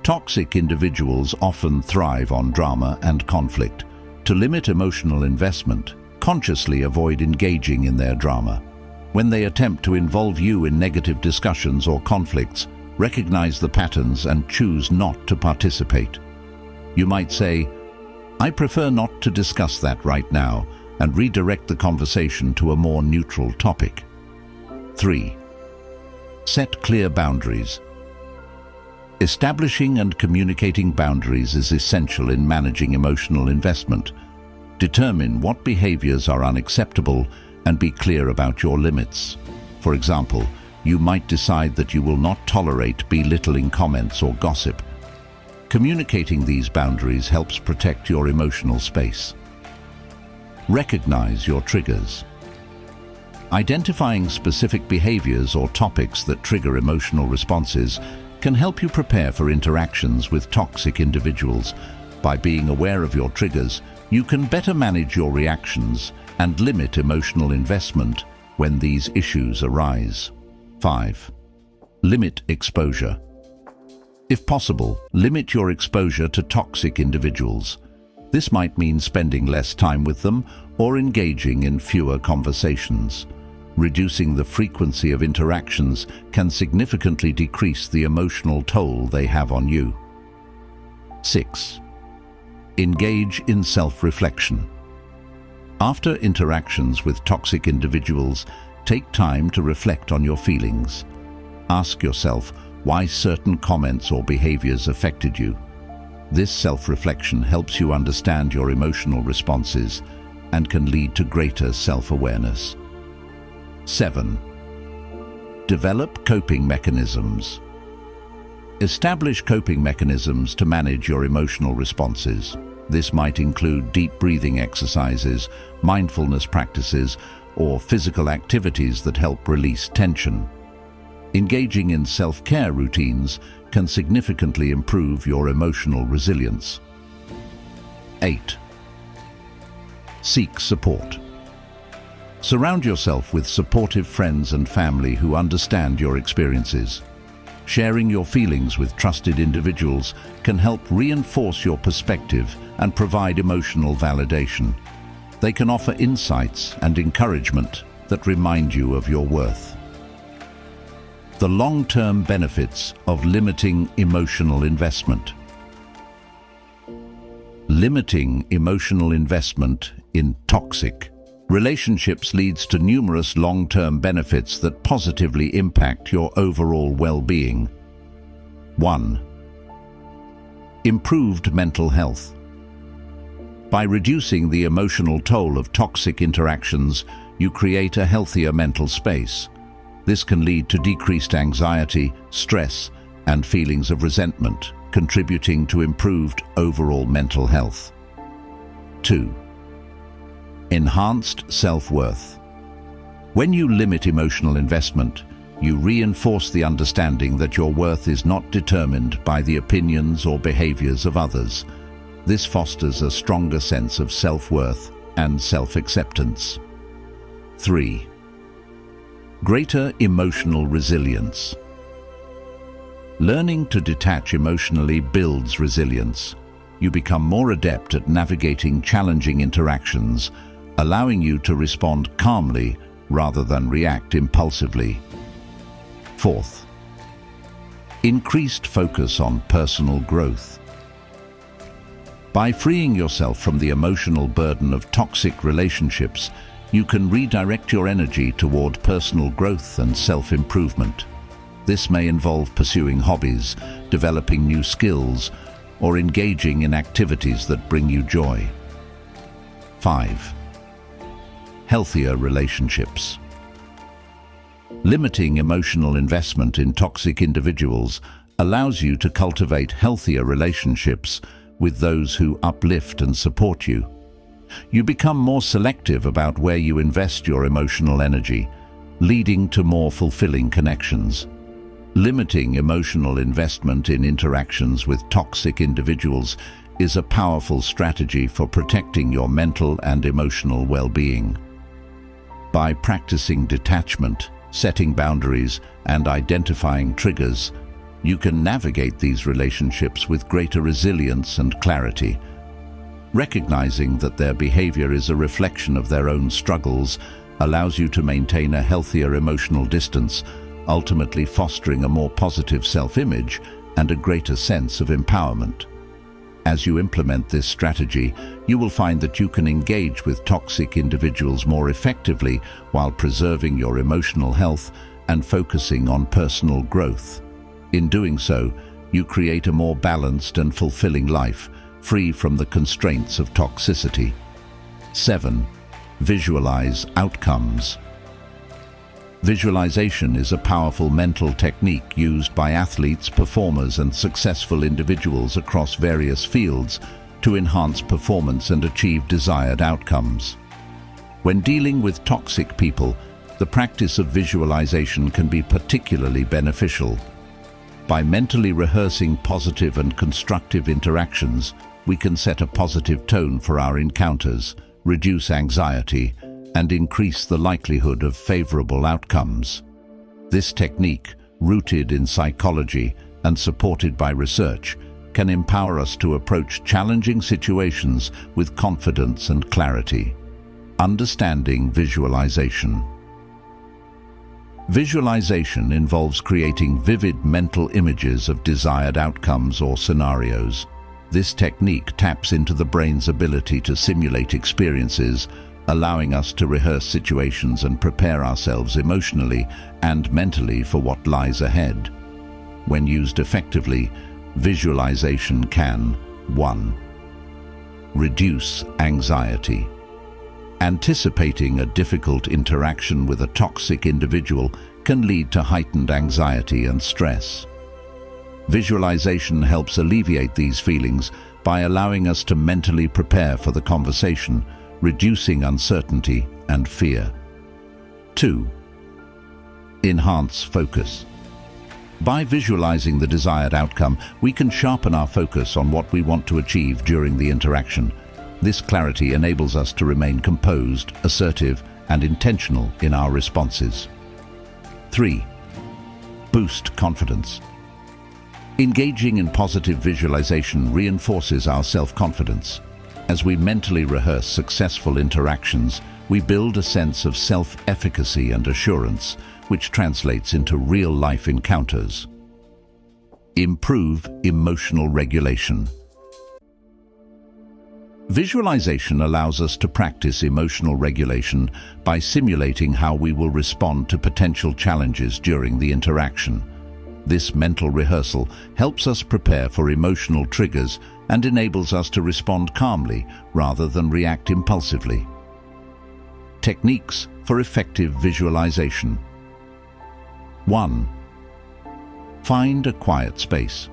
Toxic individuals often thrive on drama and conflict. To limit emotional investment, consciously avoid engaging in their drama. When they attempt to involve you in negative discussions or conflicts, recognize the patterns and choose not to participate. You might say, "I prefer not to discuss that right now," and redirect the conversation to a more neutral topic. 3. Set clear boundaries. Establishing and communicating boundaries is essential in managing emotional investment. Determine what behaviors are unacceptable and be clear about your limits. For example, you might decide that you will not tolerate belittling comments or gossip. Communicating these boundaries helps protect your emotional space. Recognize your triggers. Identifying specific behaviors or topics that trigger emotional responses can help you prepare for interactions with toxic individuals. By being aware of your triggers, you can better manage your reactions and limit emotional investment when these issues arise. 5. Limit exposure. If possible, limit your exposure to toxic individuals. This might mean spending less time with them or engaging in fewer conversations. Reducing the frequency of interactions can significantly decrease the emotional toll they have on you. 6. Engage in self-reflection. After interactions with toxic individuals, take time to reflect on your feelings. Ask yourself why certain comments or behaviors affected you. This self-reflection helps you understand your emotional responses and can lead to greater self-awareness. 7. Develop coping mechanisms. Establish coping mechanisms to manage your emotional responses. This might include deep breathing exercises, mindfulness practices, or physical activities that help release tension. Engaging in self-care routines can significantly improve your emotional resilience. 8. Seek support. Surround yourself with supportive friends and family who understand your experiences. Sharing your feelings with trusted individuals can help reinforce your perspective and provide emotional validation. They can offer insights and encouragement that remind you of your worth. The long-term benefits of limiting emotional investment. Limiting emotional investment in toxic relationships leads to numerous long-term benefits that positively impact your overall well-being. 1. Improved mental health. By reducing the emotional toll of toxic interactions, you create a healthier mental space. This can lead to decreased anxiety, stress, and feelings of resentment, contributing to improved overall mental health. 2. Enhanced self-worth. When you limit emotional investment, you reinforce the understanding that your worth is not determined by the opinions or behaviors of others. This fosters a stronger sense of self-worth and self-acceptance. 3. Greater emotional resilience. Learning to detach emotionally builds resilience. You become more adept at navigating challenging interactions, allowing you to respond calmly rather than react impulsively. 4th. Increased focus on personal growth. By freeing yourself from the emotional burden of toxic relationships, you can redirect your energy toward personal growth and self-improvement. This may involve pursuing hobbies, developing new skills, or engaging in activities that bring you joy. 5. Healthier relationships. Limiting emotional investment in toxic individuals allows you to cultivate healthier relationships with those who uplift and support you. You become more selective about where you invest your emotional energy, leading to more fulfilling connections. Limiting emotional investment in interactions with toxic individuals is a powerful strategy for protecting your mental and emotional well-being. By practicing detachment, setting boundaries, and identifying triggers, you can navigate these relationships with greater resilience and clarity. Recognizing that their behavior is a reflection of their own struggles allows you to maintain a healthier emotional distance, ultimately fostering a more positive self-image and a greater sense of empowerment. As you implement this strategy, you will find that you can engage with toxic individuals more effectively while preserving your emotional health and focusing on personal growth. In doing so, you create a more balanced and fulfilling life, free from the constraints of toxicity. 7. Visualize outcomes. Visualization is a powerful mental technique used by athletes, performers, and successful individuals across various fields to enhance performance and achieve desired outcomes. When dealing with toxic people, the practice of visualization can be particularly beneficial. By mentally rehearsing positive and constructive interactions, we can set a positive tone for our encounters, reduce anxiety, and increase the likelihood of favorable outcomes. This technique, rooted in psychology and supported by research, can empower us to approach challenging situations with confidence and clarity. Understanding visualization. Visualization involves creating vivid mental images of desired outcomes or scenarios. This technique taps into the brain's ability to simulate experiences, allowing us to rehearse situations and prepare ourselves emotionally and mentally for what lies ahead. When used effectively, visualization can 1. Reduce anxiety. Anticipating a difficult interaction with a toxic individual can lead to heightened anxiety and stress. Visualization helps alleviate these feelings by allowing us to mentally prepare for the conversation, reducing uncertainty and fear. 2. Enhance focus. By visualizing the desired outcome, we can sharpen our focus on what we want to achieve during the interaction. This clarity enables us to remain composed, assertive, and intentional in our responses. 3. Boost confidence. Engaging in positive visualization reinforces our self-confidence. As we mentally rehearse successful interactions, we build a sense of self-efficacy and assurance, which translates into real-life encounters. Improve emotional regulation. Visualization allows us to practice emotional regulation by simulating how we will respond to potential challenges during the interaction. This mental rehearsal helps us prepare for emotional triggers and enables us to respond calmly rather than react impulsively. Techniques for effective visualization. 1. Find a quiet space.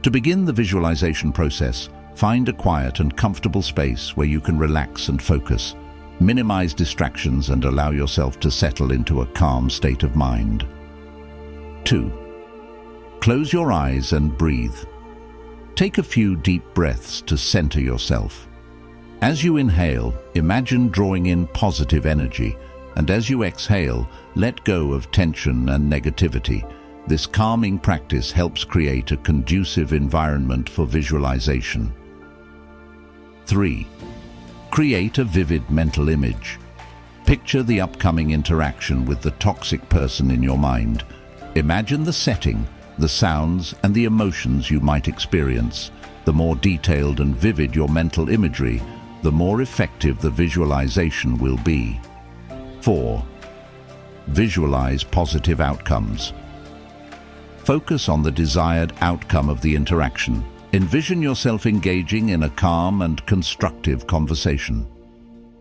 To begin the visualization process, find a quiet and comfortable space where you can relax and focus. Minimize distractions and allow yourself to settle into a calm state of mind. 2. Close your eyes and breathe. Take a few deep breaths to center yourself. As you inhale, imagine drawing in positive energy, and as you exhale, let go of tension and negativity. This calming practice helps create a conducive environment for visualization. 3. Create a vivid mental image. Picture the upcoming interaction with the toxic person in your mind. Imagine the setting, the sounds, and the emotions you might experience. The more detailed and vivid your mental imagery, the more effective the visualization will be. 4. Visualize positive outcomes. Focus on the desired outcome of the interaction. Envision yourself engaging in a calm and constructive conversation.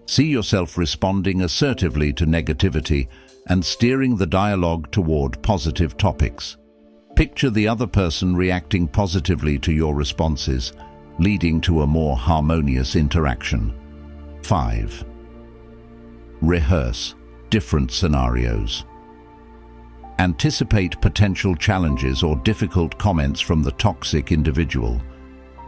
See yourself responding assertively to negativity and steering the dialogue toward positive topics. Picture the other person reacting positively to your responses, leading to a more harmonious interaction. 5. Rehearse different scenarios. Anticipate potential challenges or difficult comments from the toxic individual.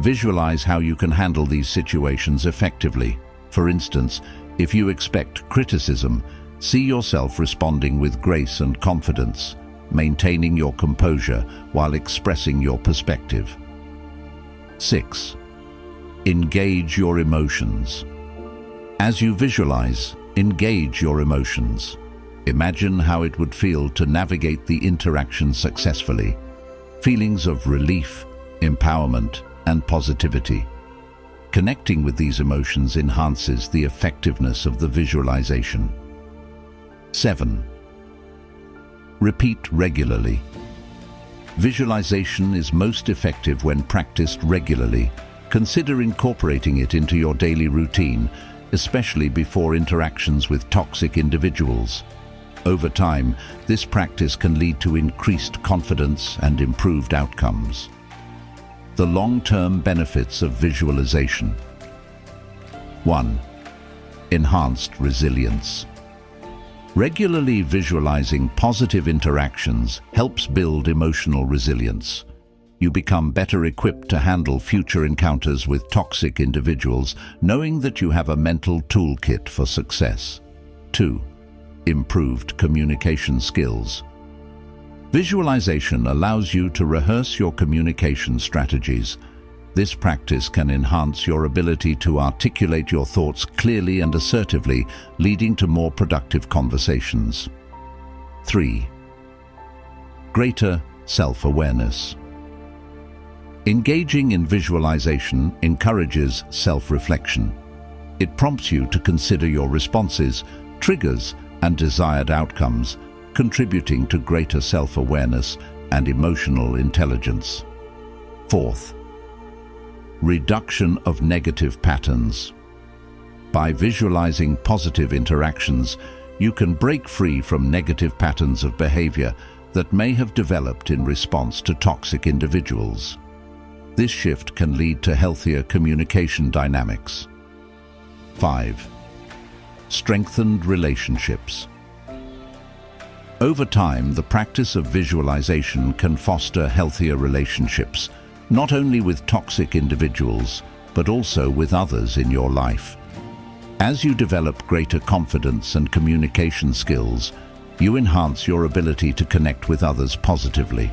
Visualize how you can handle these situations effectively. For instance, if you expect criticism, see yourself responding with grace and confidence, maintaining your composure while expressing your perspective. 6. Engage your emotions. As you visualize, engage your emotions. Imagine how it would feel to navigate the interaction successfully. Feelings of relief, empowerment, and positivity. Connecting with these emotions enhances the effectiveness of the visualization. 7. Repeat regularly. Visualization is most effective when practiced regularly. Consider incorporating it into your daily routine, especially before interactions with toxic individuals. Over time, this practice can lead to increased confidence and improved outcomes. The long-term benefits of visualization. 1. Enhanced resilience. Regularly visualizing positive interactions helps build emotional resilience. You become better equipped to handle future encounters with toxic individuals, knowing that you have a mental toolkit for success. 2. Improved communication skills. Visualization allows you to rehearse your communication strategies. This practice can enhance your ability to articulate your thoughts clearly and assertively, leading to more productive conversations. 3. Greater self-awareness. Engaging in visualization encourages self-reflection. It prompts you to consider your responses, triggers, and desired outcomes, contributing to greater self-awareness and emotional intelligence. 4th. Reduction of negative patterns. By visualizing positive interactions, you can break free from negative patterns of behavior that may have developed in response to toxic individuals. This shift can lead to healthier communication dynamics. 5. Strengthened relationships. Over time, the practice of visualization can foster healthier relationships, not only with toxic individuals, but also with others in your life. As you develop greater confidence and communication skills, you enhance your ability to connect with others positively.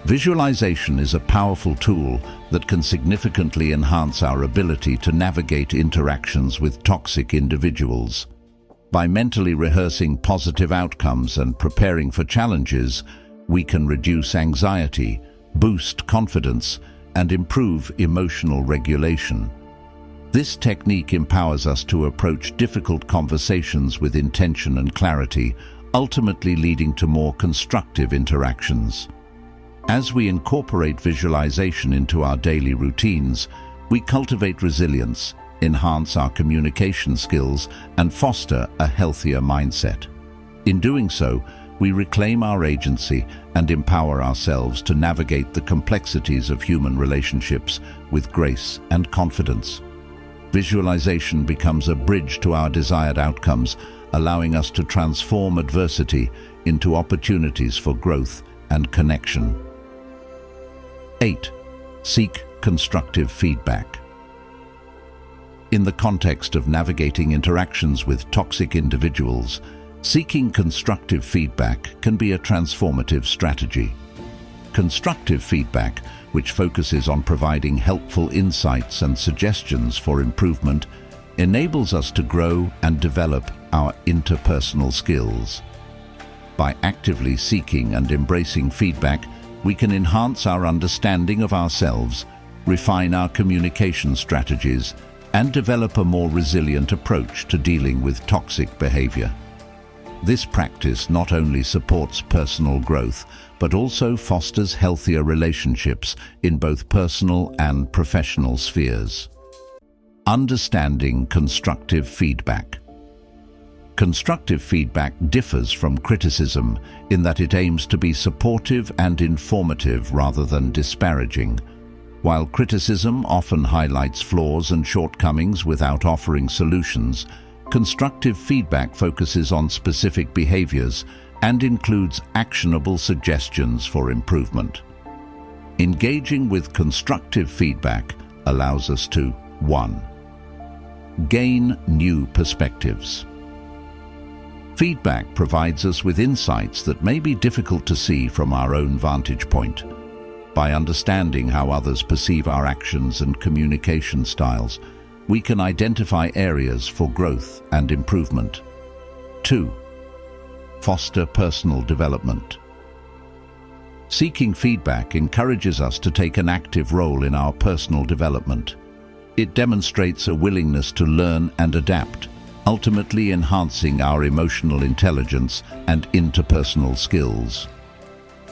Visualization is a powerful tool that can significantly enhance our ability to navigate interactions with toxic individuals. By mentally rehearsing positive outcomes and preparing for challenges, we can reduce anxiety, boost confidence, and improve emotional regulation. This technique empowers us to approach difficult conversations with intention and clarity, ultimately leading to more constructive interactions. As we incorporate visualization into our daily routines, we cultivate resilience, enhance our communication skills, and foster a healthier mindset. In doing so, we reclaim our agency and empower ourselves to navigate the complexities of human relationships with grace and confidence. Visualization becomes a bridge to our desired outcomes, allowing us to transform adversity into opportunities for growth and connection. 8. Seek constructive feedback. In the context of navigating interactions with toxic individuals, seeking constructive feedback can be a transformative strategy. Constructive feedback, which focuses on providing helpful insights and suggestions for improvement, enables us to grow and develop our interpersonal skills. By actively seeking and embracing feedback, we can enhance our understanding of ourselves, refine our communication strategies, and develop a more resilient approach to dealing with toxic behavior. This practice not only supports personal growth, but also fosters healthier relationships in both personal and professional spheres. Understanding constructive feedback. Constructive feedback differs from criticism in that it aims to be supportive and informative rather than disparaging. While criticism often highlights flaws and shortcomings without offering solutions, constructive feedback focuses on specific behaviors and includes actionable suggestions for improvement. Engaging with constructive feedback allows us to 1. Gain new perspectives. Feedback provides us with insights that may be difficult to see from our own vantage point. By understanding how others perceive our actions and communication styles, we can identify areas for growth and improvement. 2. Foster personal development. Seeking feedback encourages us to take an active role in our personal development. It demonstrates a willingness to learn and adapt, ultimately enhancing our emotional intelligence and interpersonal skills.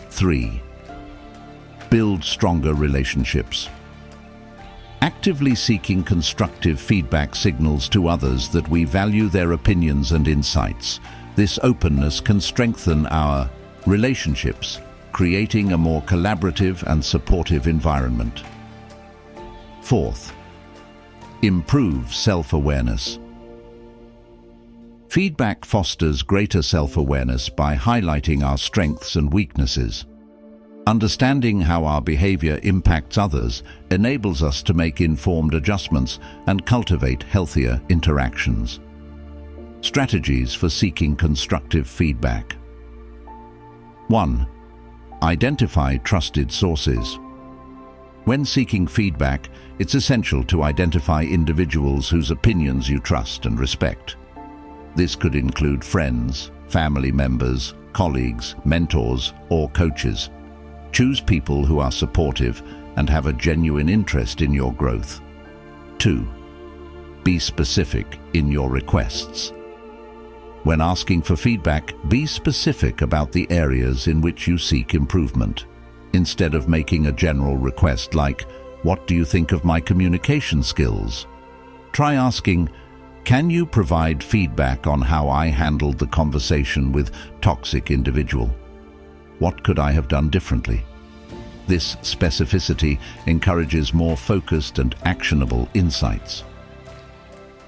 3. Build stronger relationships. Actively seeking constructive feedback signals to others that we value their opinions and insights. This openness can strengthen our relationships, creating a more collaborative and supportive environment. Fourth, improve self-awareness. Feedback fosters greater self-awareness by highlighting our strengths and weaknesses. Understanding how our behavior impacts others enables us to make informed adjustments and cultivate healthier interactions. Strategies for seeking constructive feedback. 1. Identify trusted sources. When seeking feedback, it's essential to identify individuals whose opinions you trust and respect. This could include friends, family members, colleagues, mentors, or coaches. Choose people who are supportive and have a genuine interest in your growth. 2. Be specific in your requests. When asking for feedback, be specific about the areas in which you seek improvement. Instead of making a general request like, "What do you think of my communication skills?" Try asking, "Can you provide feedback on how I handled the conversation with toxic individual? What could I have done differently?" This specificity encourages more focused and actionable insights.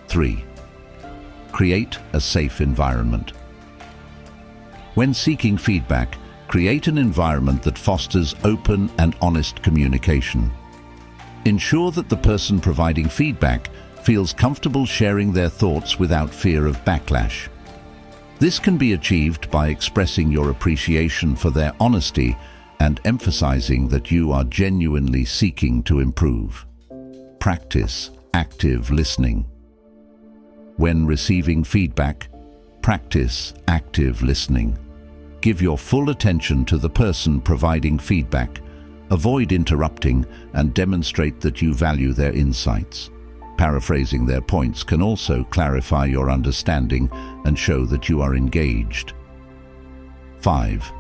3. Create a safe environment. When seeking feedback, create an environment that fosters open and honest communication. Ensure that the person providing feedback feels comfortable sharing their thoughts without fear of backlash. This can be achieved by expressing your appreciation for their honesty and emphasizing that you are genuinely seeking to improve. Practice active listening. When receiving feedback, practice active listening. Give your full attention to the person providing feedback. Avoid interrupting and demonstrate that you value their insights. Paraphrasing their points can also clarify your understanding and show that you are engaged. 5.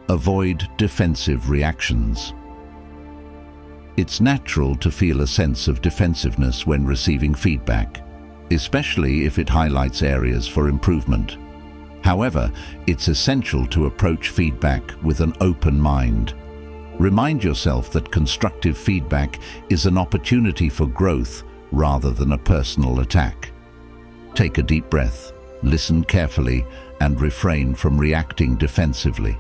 Avoid defensive reactions. It's natural to feel a sense of defensiveness when receiving feedback, especially if it highlights areas for improvement. However, it's essential to approach feedback with an open mind. Remind yourself that constructive feedback is an opportunity for growth rather than a personal attack. Take a deep breath, listen carefully, and refrain from reacting defensively.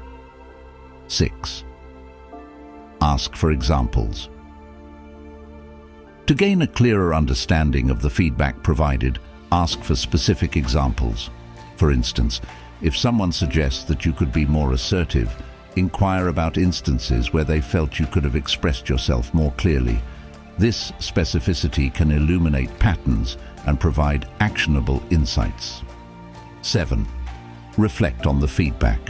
6. Ask for examples. To gain a clearer understanding of the feedback provided, ask for specific examples. For instance, if someone suggests that you could be more assertive, inquire about instances where they felt you could have expressed yourself more clearly. This specificity can illuminate patterns and provide actionable insights. 7. Reflect on the feedback.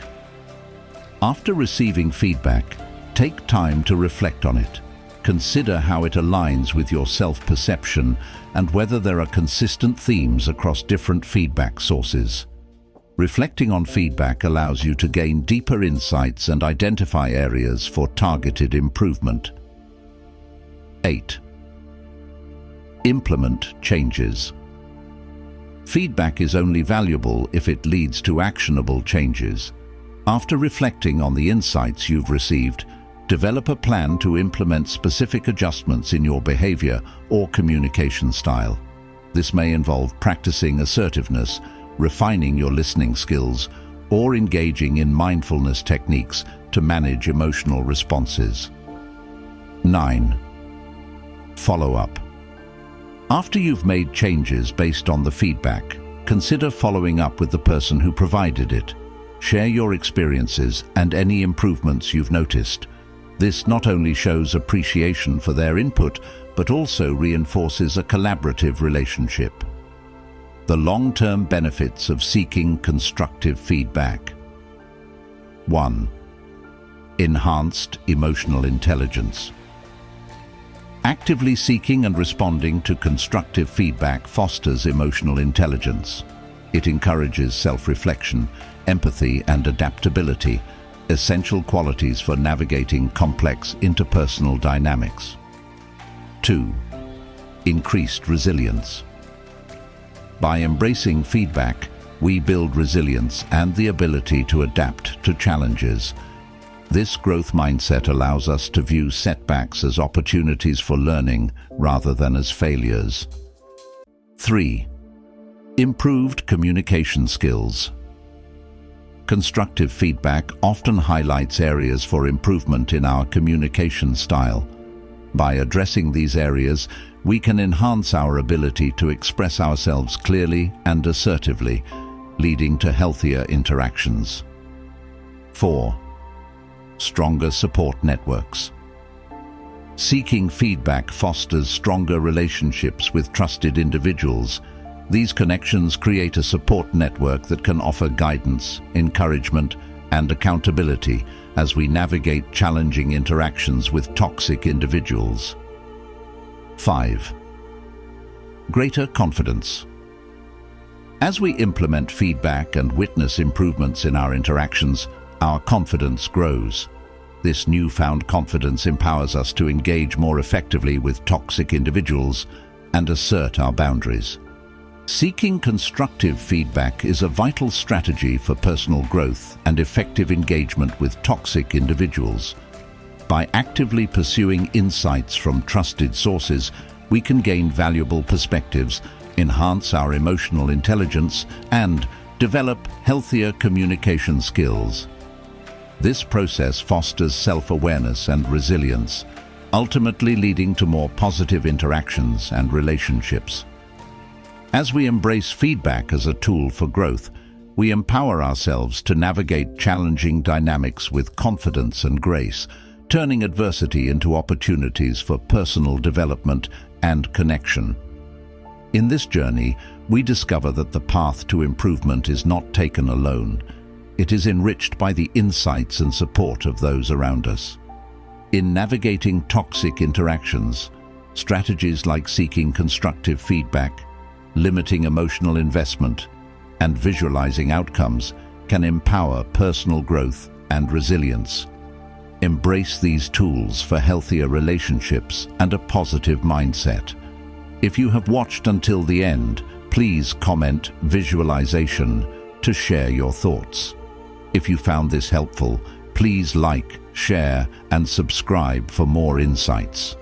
After receiving feedback, take time to reflect on it. Consider how it aligns with your self-perception and whether there are consistent themes across different feedback sources. Reflecting on feedback allows you to gain deeper insights and identify areas for targeted improvement. 8. Implement changes. Feedback is only valuable if it leads to actionable changes. After reflecting on the insights you've received, develop a plan to implement specific adjustments in your behavior or communication style. This may involve practicing assertiveness, refining your listening skills, or engaging in mindfulness techniques to manage emotional responses. 9. Follow up. After you've made changes based on the feedback, consider following up with the person who provided it. Share your experiences and any improvements you've noticed. This not only shows appreciation for their input, but also reinforces a collaborative relationship. The long-term benefits of seeking constructive feedback. 1. Enhanced emotional intelligence. Actively seeking and responding to constructive feedback fosters emotional intelligence. It encourages self-reflection, empathy, and adaptability, essential qualities for navigating complex interpersonal dynamics. 2. Increased resilience. By embracing feedback, we build resilience and the ability to adapt to challenges. This growth mindset allows us to view setbacks as opportunities for learning rather than as failures. 3. Improved communication skills. Constructive feedback often highlights areas for improvement in our communication style. By addressing these areas, we can enhance our ability to express ourselves clearly and assertively, leading to healthier interactions. 4. Stronger support networks. Seeking feedback fosters stronger relationships with trusted individuals. These connections create a support network that can offer guidance, encouragement, and accountability as we navigate challenging interactions with toxic individuals. 5. Greater confidence. As we implement feedback and witness improvements in our interactions, our confidence grows. This newfound confidence empowers us to engage more effectively with toxic individuals and assert our boundaries. Seeking constructive feedback is a vital strategy for personal growth and effective engagement with toxic individuals. By actively pursuing insights from trusted sources, we can gain valuable perspectives, enhance our emotional intelligence, and develop healthier communication skills. This process fosters self-awareness and resilience, ultimately leading to more positive interactions and relationships. As we embrace feedback as a tool for growth, we empower ourselves to navigate challenging dynamics with confidence and grace, turning adversity into opportunities for personal development and connection. In this journey, we discover that the path to improvement is not taken alone. It is enriched by the insights and support of those around us. In navigating toxic interactions, strategies like seeking constructive feedback, limiting emotional investment, and visualizing outcomes can empower personal growth and resilience. Embrace these tools for healthier relationships and a positive mindset. If you have watched until the end, please comment "visualization" to share your thoughts. If you found this helpful, please like, share, and subscribe for more insights.